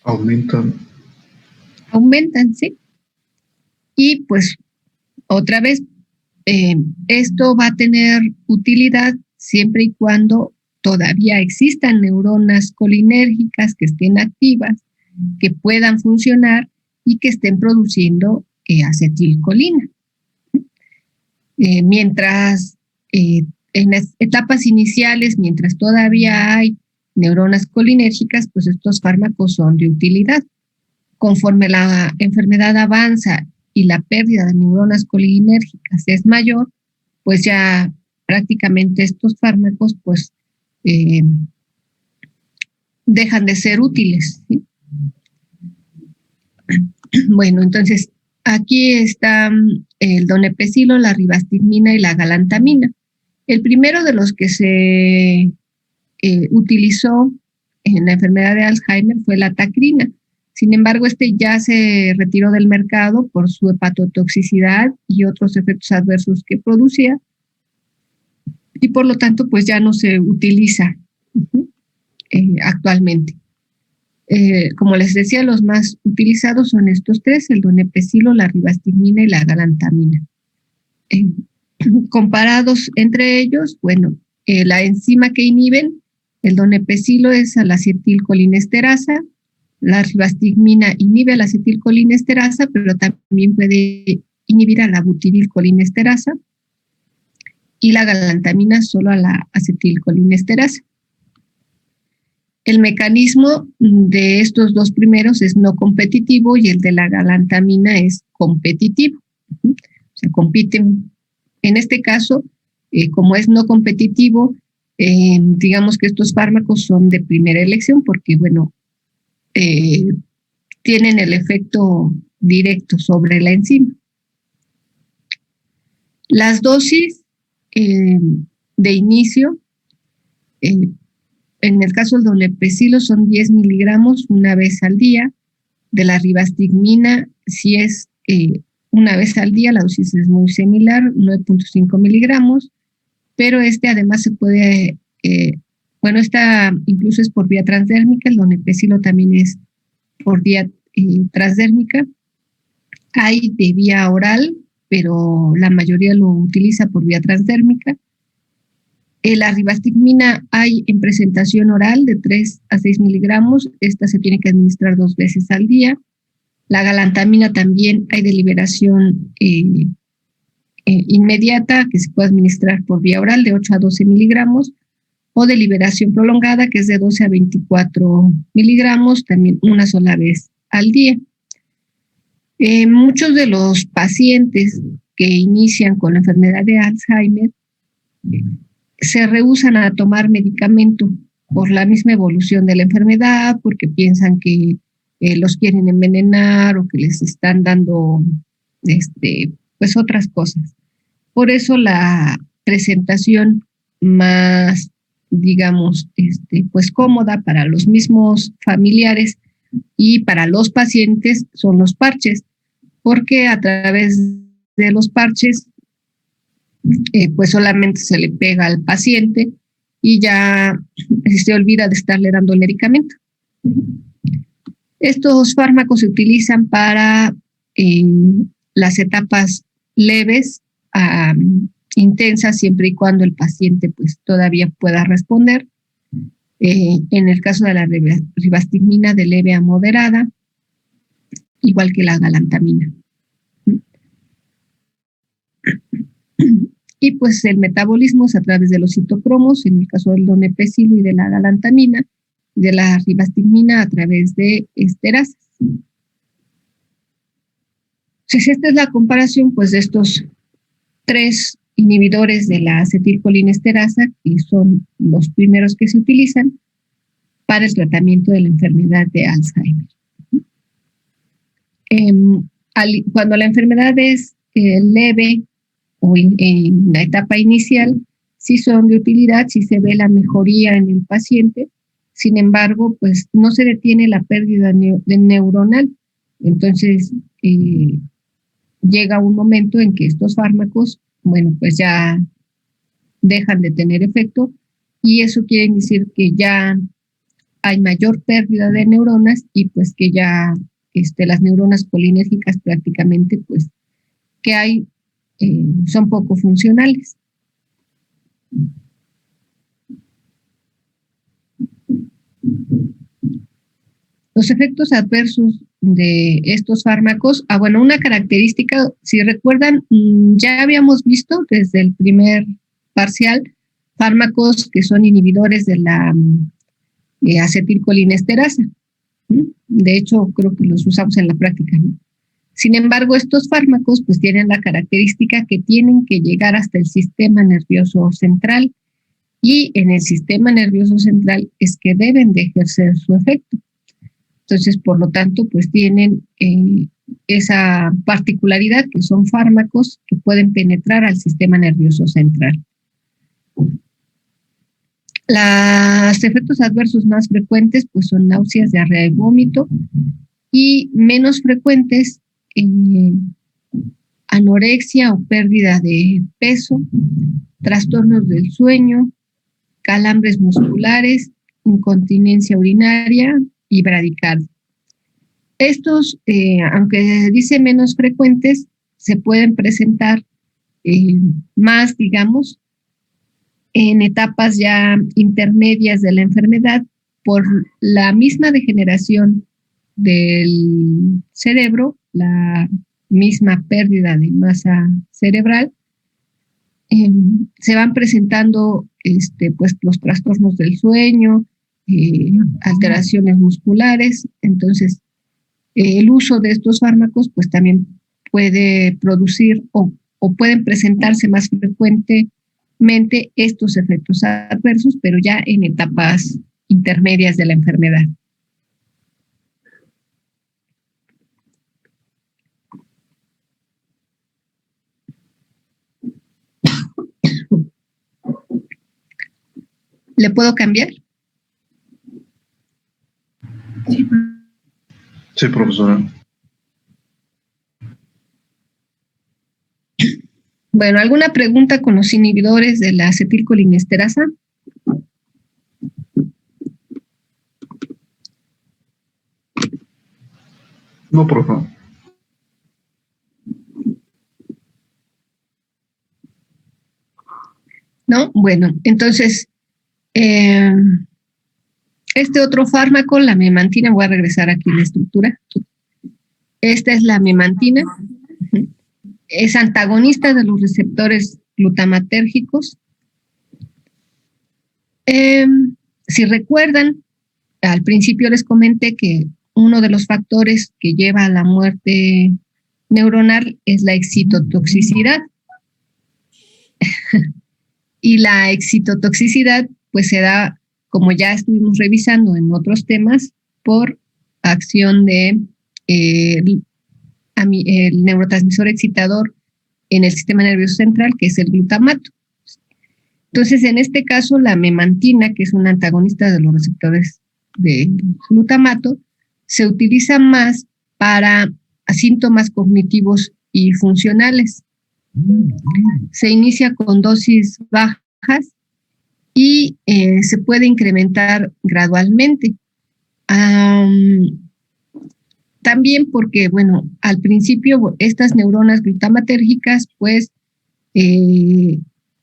Aumentan. Aumentan, ¿sí? Y pues, otra vez, esto va a tener utilidad siempre y cuando todavía existan neuronas colinérgicas que estén activas, que puedan funcionar y que estén produciendo acetilcolina. Mientras en las etapas iniciales, mientras todavía hay neuronas colinérgicas, pues estos fármacos son de utilidad. Conforme la enfermedad avanza y la pérdida de neuronas colinérgicas es mayor, pues ya prácticamente estos fármacos pues dejan de ser útiles, ¿sí? Bueno, entonces aquí está el donepezilo, la ribastigmina y la galantamina. El primero de los que se utilizó en la enfermedad de Alzheimer fue la tacrina. Sin embargo, este ya se retiró del mercado por su hepatotoxicidad y otros efectos adversos que producía, y por lo tanto, pues ya no se utiliza actualmente. Como les decía, los más utilizados son estos tres: el donepezilo, la ribastigmina y la galantamina. Comparados entre ellos, bueno, la enzima que inhiben, el donepezilo es a la acetilcolinesterasa, la ribastigmina inhibe la acetilcolinesterasa, pero también puede inhibir a la butirilcolinesterasa, y la galantamina solo a la acetilcolinesterasa. El mecanismo de estos dos primeros es no competitivo y el de la galantamina es competitivo. O sea, compiten. En este caso, como es no competitivo, digamos que estos fármacos son de primera elección porque, bueno, tienen el efecto directo sobre la enzima. Las dosis de inicio, en el caso del donepezilo son 10 miligramos una vez al día. De la ribastigmina, si es una vez al día, la dosis es muy similar, 9.5 miligramos, pero además se puede, esta incluso es por vía transdérmica, el donepezilo también es por vía transdérmica. Hay de vía oral, pero la mayoría lo utiliza por vía transdérmica. La ribastigmina hay en presentación oral de 3 a 6 miligramos. Esta se tiene que administrar 2 veces al día. La galantamina también hay de liberación inmediata, que se puede administrar por vía oral de 8 a 12 miligramos, o de liberación prolongada, que es de 12 a 24 miligramos, también una sola vez al día. Muchos de los pacientes que inician con la enfermedad de Alzheimer se rehúsan a tomar medicamento por la misma evolución de la enfermedad, porque piensan que los quieren envenenar o que les están dando pues otras cosas. Por eso la presentación más, digamos, pues cómoda para los mismos familiares y para los pacientes son los parches, porque a través de los parches pues solamente se le pega al paciente y ya se olvida de estarle dando el medicamento. Estos fármacos se utilizan para las etapas leves a intensas, siempre y cuando el paciente pues todavía pueda responder. En el caso de la ribastigmina, de leve a moderada, igual que la galantamina. Y pues el metabolismo es a través de los citocromos, en el caso del donepezilo y de la galantamina, y de la ribastigmina a través de esterasas. Entonces, esta es la comparación pues de estos 3 inhibidores de la acetilcolinesterasa, que son los primeros que se utilizan para el tratamiento de la enfermedad de Alzheimer. Cuando la enfermedad es leve o en la etapa inicial, sí son de utilidad, sí se ve la mejoría en el paciente. Sin embargo, pues no se detiene la pérdida neuronal. Entonces, llega un momento en que estos fármacos, bueno, pues ya dejan de tener efecto, y eso quiere decir que ya hay mayor pérdida de neuronas y pues que ya las neuronas colinérgicas prácticamente pues que hay son poco funcionales. Los efectos adversos de estos fármacos, bueno, una característica, si recuerdan, ya habíamos visto desde el primer parcial fármacos que son inhibidores de la acetilcolinesterasa. De hecho, creo que los usamos en la práctica, ¿no? Sin embargo, estos fármacos pues tienen la característica que tienen que llegar hasta el sistema nervioso central, y en el sistema nervioso central es que deben de ejercer su efecto. Entonces, por lo tanto, pues tienen esa particularidad que son fármacos que pueden penetrar al sistema nervioso central. Los efectos adversos más frecuentes pues son náuseas, diarrea y vómito, y menos frecuentes anorexia o pérdida de peso, trastornos del sueño, calambres musculares, incontinencia urinaria y bradicardia. Estos, aunque dice menos frecuentes, se pueden presentar más, digamos, en etapas ya intermedias de la enfermedad por la misma degeneración del cerebro, la misma pérdida de masa cerebral. Se van presentando pues los trastornos del sueño, alteraciones musculares. Entonces, el uso de estos fármacos pues también puede producir o pueden presentarse más frecuentemente estos efectos adversos, pero ya en etapas intermedias de la enfermedad. ¿Le puedo cambiar? Sí, profesora. Bueno, ¿alguna pregunta con los inhibidores de la acetilcolinesterasa? No, por favor. ¿No? Bueno, entonces, este otro fármaco, la memantina, voy a regresar aquí a la estructura. Esta es la memantina. Es antagonista de los receptores glutamatérgicos. Si recuerdan, al principio les comenté que uno de los factores que lleva a la muerte neuronal es la excitotoxicidad. Y la excitotoxicidad pues se da, como ya estuvimos revisando en otros temas, por acción de el neurotransmisor excitador en el sistema nervioso central, que es el glutamato. Entonces, en este caso, la memantina, que es un antagonista de los receptores de glutamato, se utiliza más para síntomas cognitivos y funcionales. Se inicia con dosis bajas y se puede incrementar gradualmente. También porque, bueno, al principio estas neuronas glutamatérgicas, pues,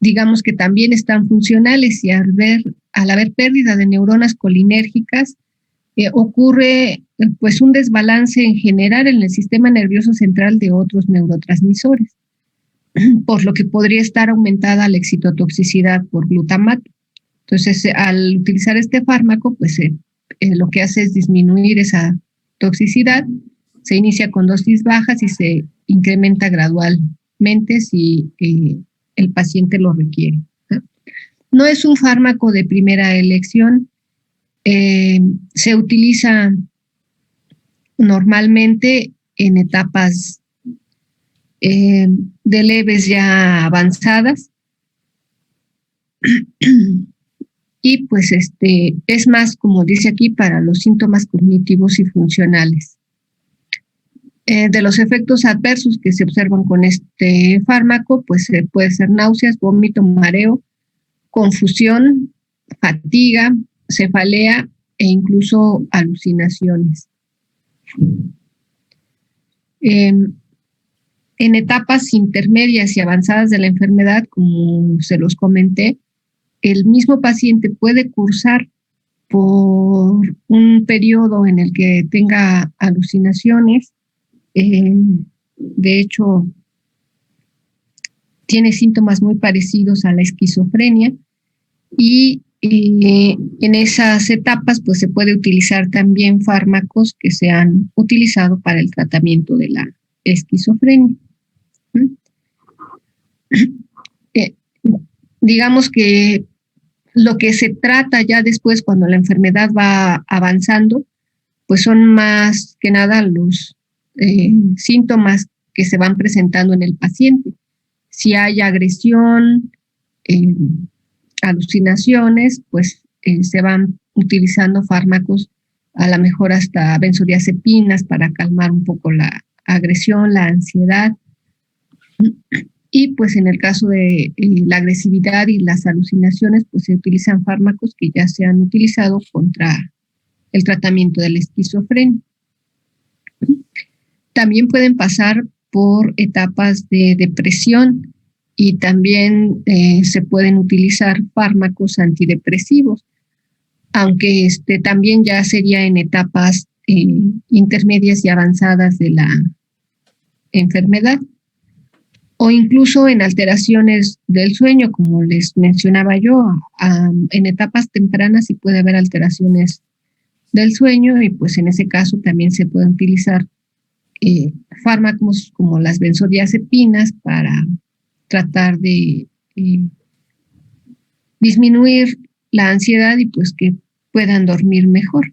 digamos que también están funcionales, y al haber pérdida de neuronas colinérgicas, ocurre pues un desbalance en general en el sistema nervioso central de otros neurotransmisores, por lo que podría estar aumentada la excitotoxicidad por glutamato. Entonces, al utilizar este fármaco, pues lo que hace es disminuir esa toxicidad. Se inicia con dosis bajas y se incrementa gradualmente si el paciente lo requiere. No es un fármaco de primera elección. Se utiliza normalmente en etapas de leves ya avanzadas, y pues es más, como dice aquí, para los síntomas cognitivos y funcionales. De los efectos adversos que se observan con este fármaco, pues puede ser náuseas, vómito, mareo, confusión, fatiga, cefalea e incluso alucinaciones. En etapas intermedias y avanzadas de la enfermedad, como se los comenté, el mismo paciente puede cursar por un periodo en el que tenga alucinaciones. De hecho, tiene síntomas muy parecidos a la esquizofrenia, y en esas etapas pues se puede utilizar también fármacos que se han utilizado para el tratamiento de la esquizofrenia. Digamos que lo que se trata ya después cuando la enfermedad va avanzando, pues son más que nada los síntomas que se van presentando en el paciente. Si hay agresión, alucinaciones, pues se van utilizando fármacos, a lo mejor hasta benzodiazepinas para calmar un poco la agresión, la ansiedad. Y pues en el caso de la agresividad y las alucinaciones, pues se utilizan fármacos que ya se han utilizado contra el tratamiento de la esquizofrenia. También pueden pasar por etapas de depresión y también se pueden utilizar fármacos antidepresivos, aunque también ya sería en etapas intermedias y avanzadas de la enfermedad, o incluso en alteraciones del sueño, como les mencionaba yo, en etapas tempranas sí puede haber alteraciones del sueño y pues en ese caso también se pueden utilizar fármacos como las benzodiazepinas para tratar de disminuir la ansiedad y pues que puedan dormir mejor.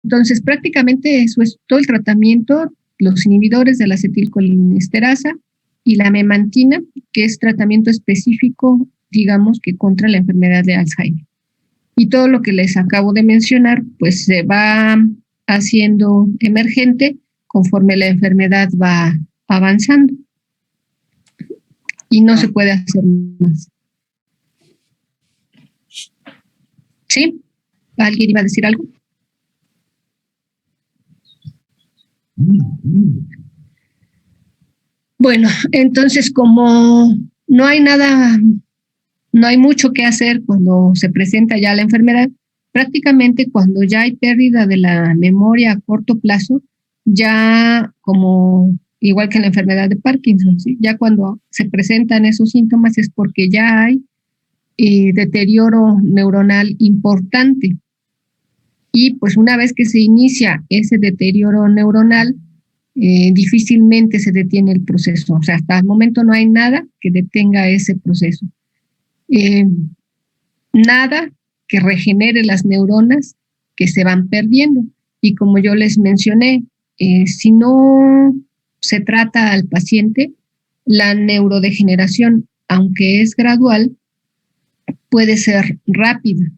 Entonces, prácticamente eso es todo el tratamiento, los inhibidores de la acetilcolinesterasa y la memantina, que es tratamiento específico, digamos, que contra la enfermedad de Alzheimer. Y todo lo que les acabo de mencionar, pues se va haciendo emergente conforme la enfermedad va avanzando. Y no se puede hacer más. ¿Sí? ¿Alguien iba a decir algo? Bueno, entonces como no hay nada, no hay mucho que hacer cuando se presenta ya la enfermedad, prácticamente cuando ya hay pérdida de la memoria a corto plazo, ya como igual que en la enfermedad de Parkinson, ¿sí? Ya cuando se presentan esos síntomas es porque ya hay deterioro neuronal importante. Y pues una vez que se inicia ese deterioro neuronal, difícilmente se detiene el proceso. O sea, hasta el momento no hay nada que detenga ese proceso. Nada que regenere las neuronas que se van perdiendo. Y como yo les mencioné, si no se trata al paciente, la neurodegeneración, aunque es gradual, puede ser rápida.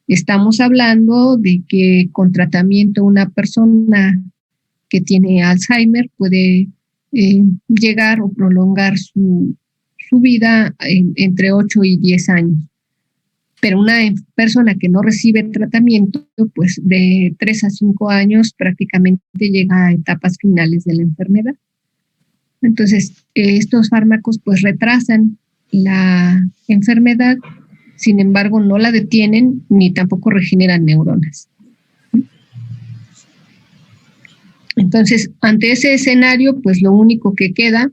Estamos hablando de que con tratamiento una persona que tiene Alzheimer puede llegar o prolongar su vida entre 8 y 10 años. Pero una persona que no recibe tratamiento, pues de 3 a 5 años prácticamente llega a etapas finales de la enfermedad. Entonces, estos fármacos pues retrasan la enfermedad, sin embargo no la detienen ni tampoco regeneran neuronas. Entonces, ante ese escenario, pues lo único que queda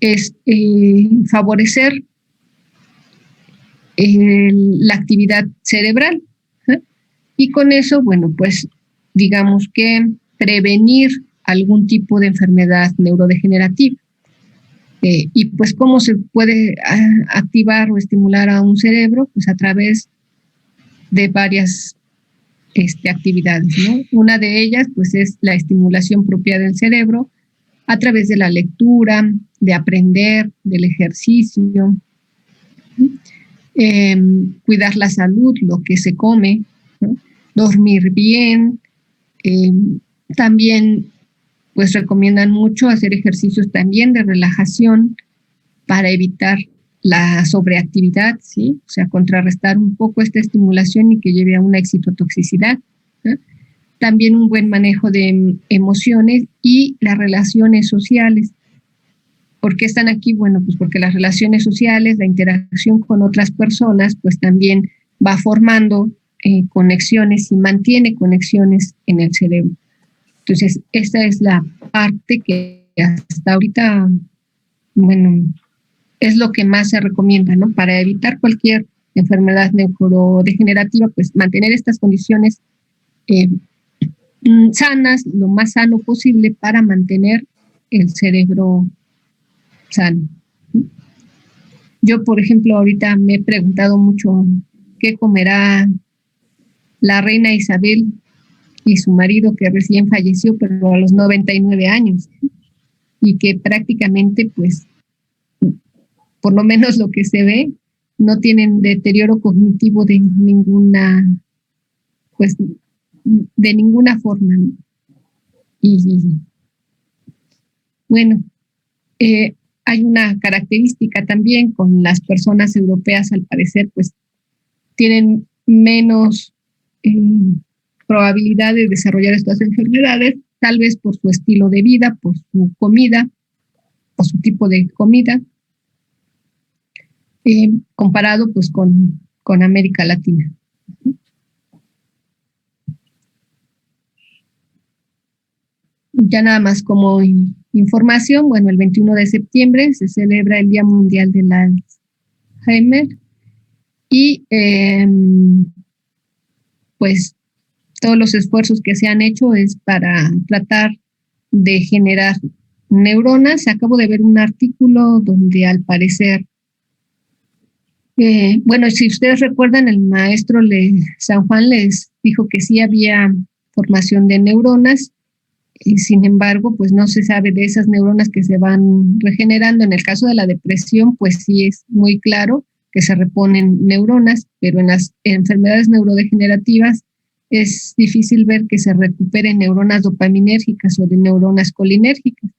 es favorecer la actividad cerebral. Y con eso, bueno, pues digamos que prevenir algún tipo de enfermedad neurodegenerativa. Y pues cómo se puede activar o estimular a un cerebro, pues a través de varias actividades, ¿no? Una de ellas pues es la estimulación propia del cerebro a través de la lectura, de aprender, del ejercicio, cuidar la salud, lo que se come, ¿no? Dormir bien, también pues recomiendan mucho hacer ejercicios también de relajación para evitar la sobreactividad, ¿sí? O sea, contrarrestar un poco esta estimulación y que lleve a una excitotoxicidad, ¿no? También un buen manejo de emociones y las relaciones sociales. ¿Por qué están aquí? Bueno, pues porque las relaciones sociales, la interacción con otras personas, pues también va formando conexiones y mantiene conexiones en el cerebro. Entonces, esta es la parte que hasta ahorita, bueno, es lo que más se recomienda, ¿no? Para evitar cualquier enfermedad neurodegenerativa, pues mantener estas condiciones sanas, lo más sano posible para mantener el cerebro sano. Yo, por ejemplo, ahorita me he preguntado mucho qué comerá la reina Isabel y su marido, que recién falleció, pero a los 99 años, y que prácticamente, pues, por lo menos lo que se ve, no tienen deterioro cognitivo de ninguna, pues, de ninguna forma. Y bueno, hay una característica también con las personas europeas, al parecer, pues tienen menos probabilidad de desarrollar estas enfermedades, tal vez por su estilo de vida, por su comida, por su tipo de comida, comparado pues con América Latina. Ya nada más como información, bueno, el 21 de septiembre se celebra el Día Mundial del Alzheimer y pues todos los esfuerzos que se han hecho es para tratar de generar neuronas. Acabo de ver un artículo donde al parecer, bueno, si ustedes recuerdan, el maestro San Juan les dijo que sí había formación de neuronas, y sin embargo, pues no se sabe de esas neuronas que se van regenerando. En el caso de la depresión, pues sí es muy claro que se reponen neuronas, pero en las enfermedades neurodegenerativas es difícil ver que se recuperen neuronas dopaminérgicas o de neuronas colinérgicas.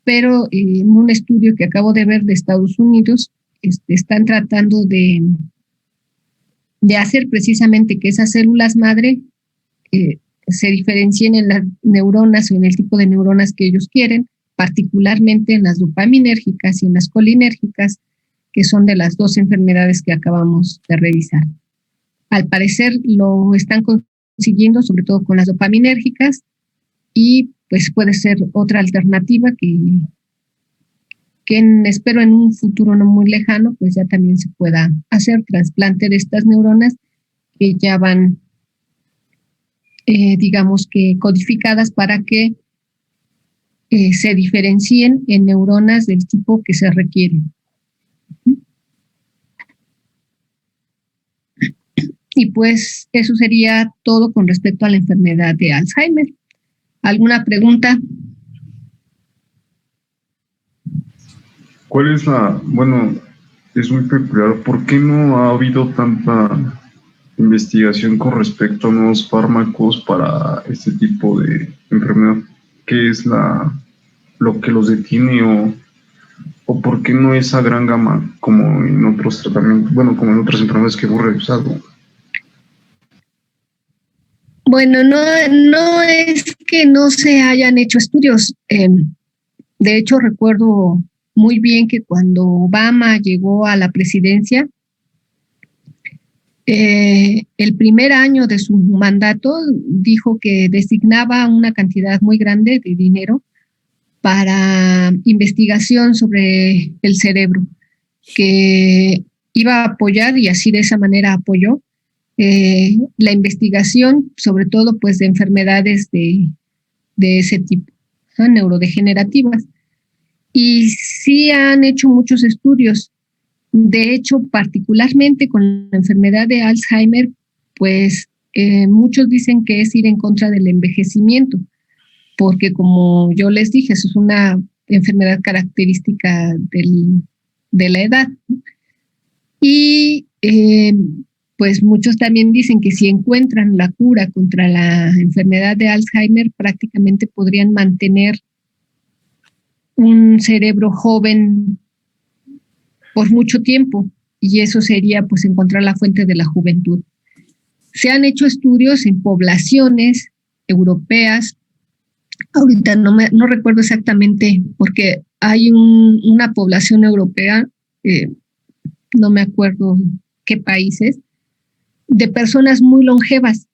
Pero en un estudio que acabo de ver de Estados Unidos, están tratando de hacer precisamente que esas células madre se diferencien en las neuronas o en el tipo de neuronas que ellos quieren, particularmente en las dopaminérgicas y en las colinérgicas, que son de las dos enfermedades que acabamos de revisar. Al parecer lo están consiguiendo, sobre todo con las dopaminérgicas, y pues puede ser otra alternativa que espero en un futuro no muy lejano, pues ya también se pueda hacer trasplante de estas neuronas que ya van digamos que codificadas para que se diferencien en neuronas del tipo que se requiere. Y pues eso sería todo con respecto a la enfermedad de Alzheimer. ¿Alguna pregunta? ¿Cuál es bueno, es muy peculiar, ¿por qué no ha habido tanta investigación con respecto a nuevos fármacos para este tipo de enfermedad? ¿Qué es lo que los detiene o por qué no esa gran gama como en otros tratamientos, bueno, como en otras enfermedades que hemos revisado? Bueno, no es que no se hayan hecho estudios. De hecho, recuerdo muy bien que cuando Obama llegó a la presidencia, el primer año de su mandato dijo que designaba una cantidad muy grande de dinero para investigación sobre el cerebro, que iba a apoyar, y así de esa manera apoyó la investigación, sobre todo pues de enfermedades de ese tipo, ¿no? Neurodegenerativas. Y sí han hecho muchos estudios. De hecho, particularmente con la enfermedad de Alzheimer, pues muchos dicen que es ir en contra del envejecimiento, porque como yo les dije, eso es una enfermedad característica de la edad. Y pues muchos también dicen que si encuentran la cura contra la enfermedad de Alzheimer, prácticamente podrían mantener un cerebro joven por mucho tiempo, y eso sería pues encontrar la fuente de la juventud. Se han hecho estudios en poblaciones europeas, ahorita no recuerdo exactamente porque hay una población europea, no me acuerdo qué países, de personas muy longevas,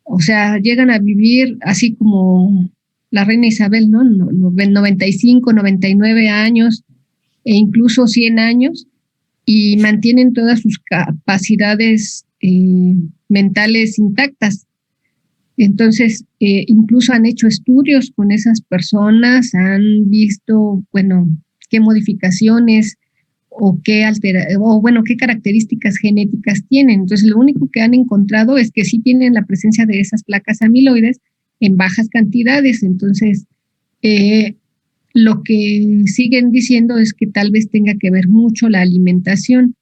o sea, llegan a vivir así como la reina Isabel, ¿no? 95, 99 años, e incluso 100 años y mantienen todas sus capacidades mentales intactas. Entonces, incluso han hecho estudios con esas personas, han visto, bueno, qué modificaciones o qué qué características genéticas tienen. Entonces, lo único que han encontrado es que sí tienen la presencia de esas placas amiloides en bajas cantidades. Entonces, lo que siguen diciendo es que tal vez tenga que ver mucho la alimentación.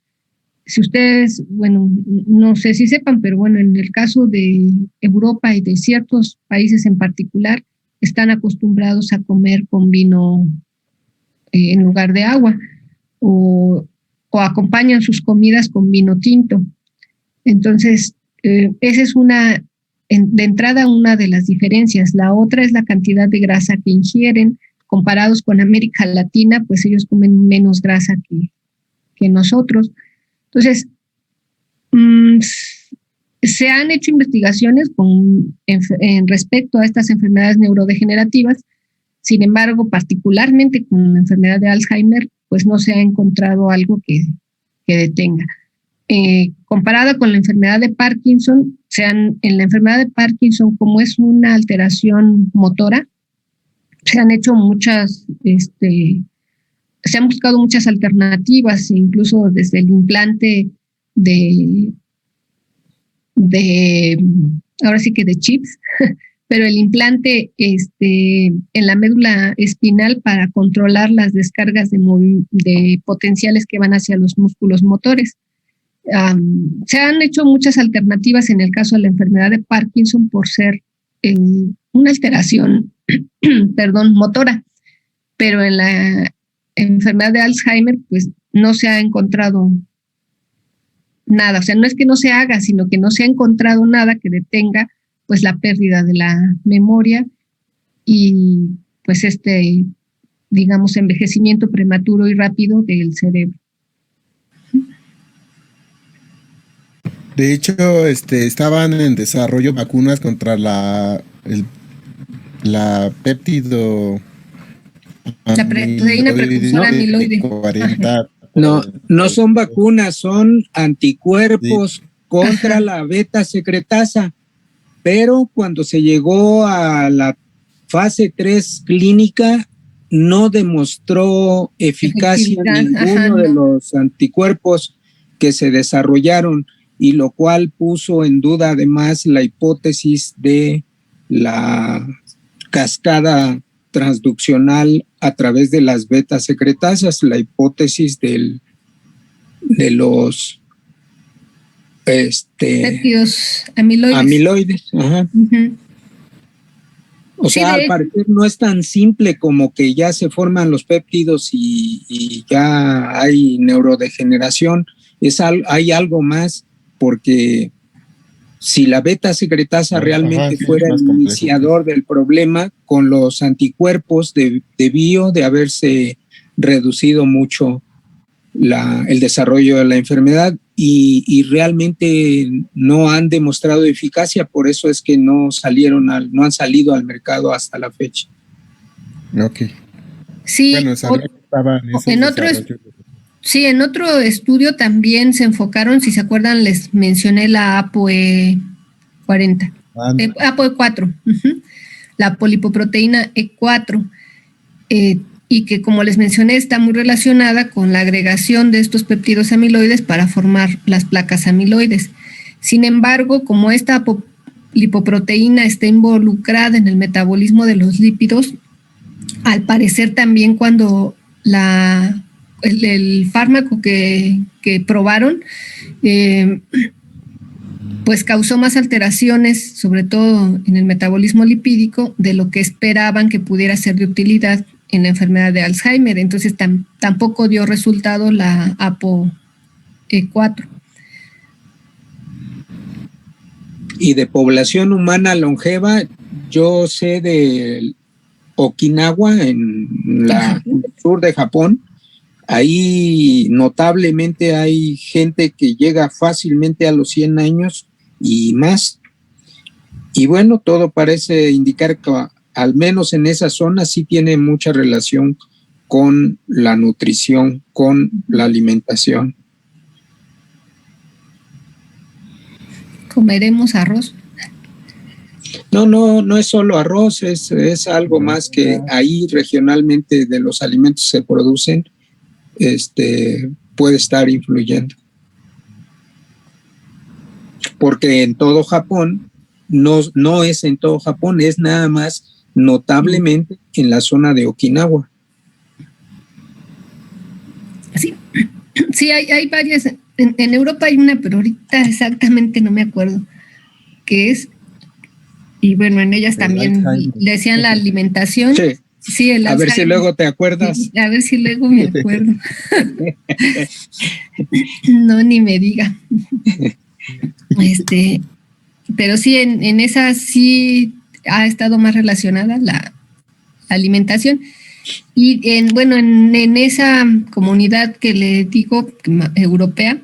Si ustedes, bueno, no sé si sepan, pero bueno, en el caso de Europa y de ciertos países en particular, están acostumbrados a comer con vino en lugar de agua o acompañan sus comidas con vino tinto. Entonces, esa es de entrada una de las diferencias. La otra es la cantidad de grasa que ingieren. Comparados con América Latina, pues ellos comen menos grasa que nosotros. Entonces, se han hecho investigaciones en respecto a estas enfermedades neurodegenerativas. Sin embargo, particularmente con la enfermedad de Alzheimer, pues no se ha encontrado algo que detenga. Comparada con la enfermedad de Parkinson, en la enfermedad de Parkinson, como es una alteración motora, se han hecho se han buscado muchas alternativas, incluso desde el implante ahora sí que de chips, pero el implante en la médula espinal para controlar las descargas de potenciales que van hacia los músculos motores. Se han hecho muchas alternativas en el caso de la enfermedad de Parkinson por ser una alteración motora, pero en la enfermedad de Alzheimer pues no se ha encontrado nada. O sea, no es que no se haga, sino que no se ha encontrado nada que detenga pues la pérdida de la memoria y pues digamos, envejecimiento prematuro y rápido del cerebro. De hecho, estaban en desarrollo vacunas contra la péptido. La proteína precursora amiloide. 40. No son vacunas, son anticuerpos contra la beta secretasa. Pero cuando se llegó a la fase 3 clínica, no demostró eficacia ninguno de los anticuerpos que se desarrollaron, y lo cual puso en duda además la hipótesis de la cascada transduccional a través de las betas secretasas, la hipótesis de los péptidos amiloides. Ajá. Uh-huh. O sea, al parecer no es tan simple como que ya se forman los péptidos y ya hay neurodegeneración. Hay algo más, porque si la beta secretasa realmente fuera el iniciador del problema, con los anticuerpos debió de haberse reducido mucho el desarrollo de la enfermedad y realmente no han demostrado eficacia. Por eso es que no han salido al mercado hasta la fecha. Ok. Sí, bueno, estaba en otro estudio también se enfocaron, si se acuerdan, les mencioné la ApoE40, ApoE4, la polipoproteína E4, y que, como les mencioné, está muy relacionada con la agregación de estos péptidos amiloides para formar las placas amiloides. Sin embargo, como esta lipoproteína está involucrada en el metabolismo de los lípidos, al parecer también cuando el fármaco que probaron pues causó más alteraciones, sobre todo en el metabolismo lipídico, de lo que esperaban que pudiera ser de utilidad en la enfermedad de Alzheimer. Entonces tampoco dio resultado la ApoE4. Y de población humana longeva, yo sé de Okinawa, en el sur de Japón. Ahí notablemente hay gente que llega fácilmente a los 100 años y más. Y bueno, todo parece indicar que al menos en esa zona sí tiene mucha relación con la nutrición, con la alimentación. ¿Comeremos arroz? No es solo arroz, es algo más que ahí regionalmente de los alimentos se producen, puede estar influyendo. Porque en todo Japón, no es en todo Japón, es nada más notablemente en la zona de Okinawa. Sí, hay varias. En Europa hay una, pero ahorita exactamente no me acuerdo qué es. Y bueno, en ellas también le decían la alimentación. Sí, a ver si luego te acuerdas. A ver si luego me acuerdo. No, ni me diga. Pero sí, en esa sí ha estado más relacionada la alimentación. Y en esa comunidad que le digo, europea,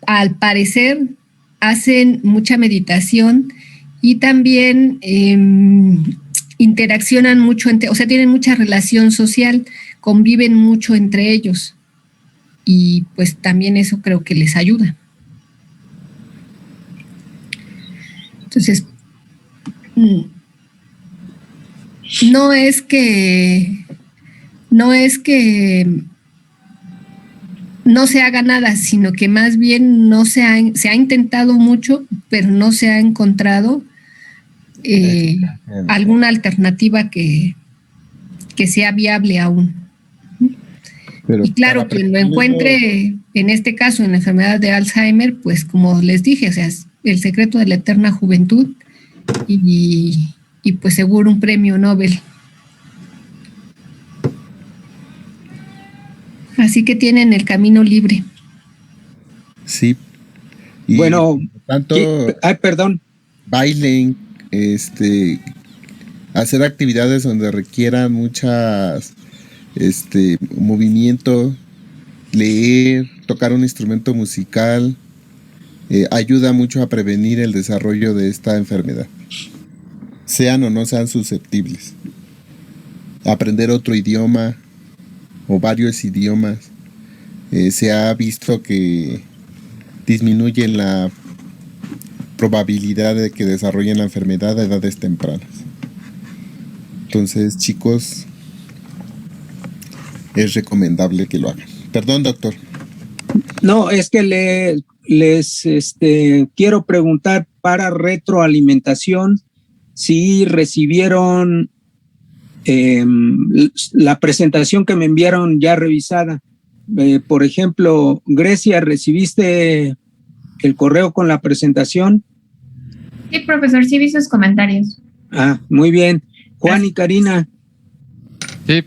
al parecer hacen mucha meditación y también interaccionan mucho, o sea, tienen mucha relación social, conviven mucho entre ellos y pues también eso creo que les ayuda. Entonces, no es que no se haga nada, sino que más bien se ha intentado mucho, pero no se ha encontrado alguna alternativa que sea viable aún. Pero y claro, quien lo encuentre, en este caso, en la enfermedad de Alzheimer, pues como les dije, o sea, es el secreto de la eterna juventud y pues seguro un premio Nobel. Así que tienen el camino libre. Sí. Y bueno, tanto perdón. Bailen, hacer actividades donde requieran muchas movimiento, leer, tocar un instrumento musical, ayuda mucho a prevenir el desarrollo de esta enfermedad. Sean o no sean susceptibles. Aprender otro idioma o varios idiomas, se ha visto que disminuye la probabilidad de que desarrollen la enfermedad a edades tempranas. Entonces, chicos, es recomendable que lo hagan. Perdón, doctor. No, es que les quiero preguntar para retroalimentación si recibieron la presentación que me enviaron ya revisada. Por ejemplo, Grecia, ¿recibiste el correo con la presentación? Sí, profesor, sí vi sus comentarios. Ah, muy bien. Juan y Karina. Sí,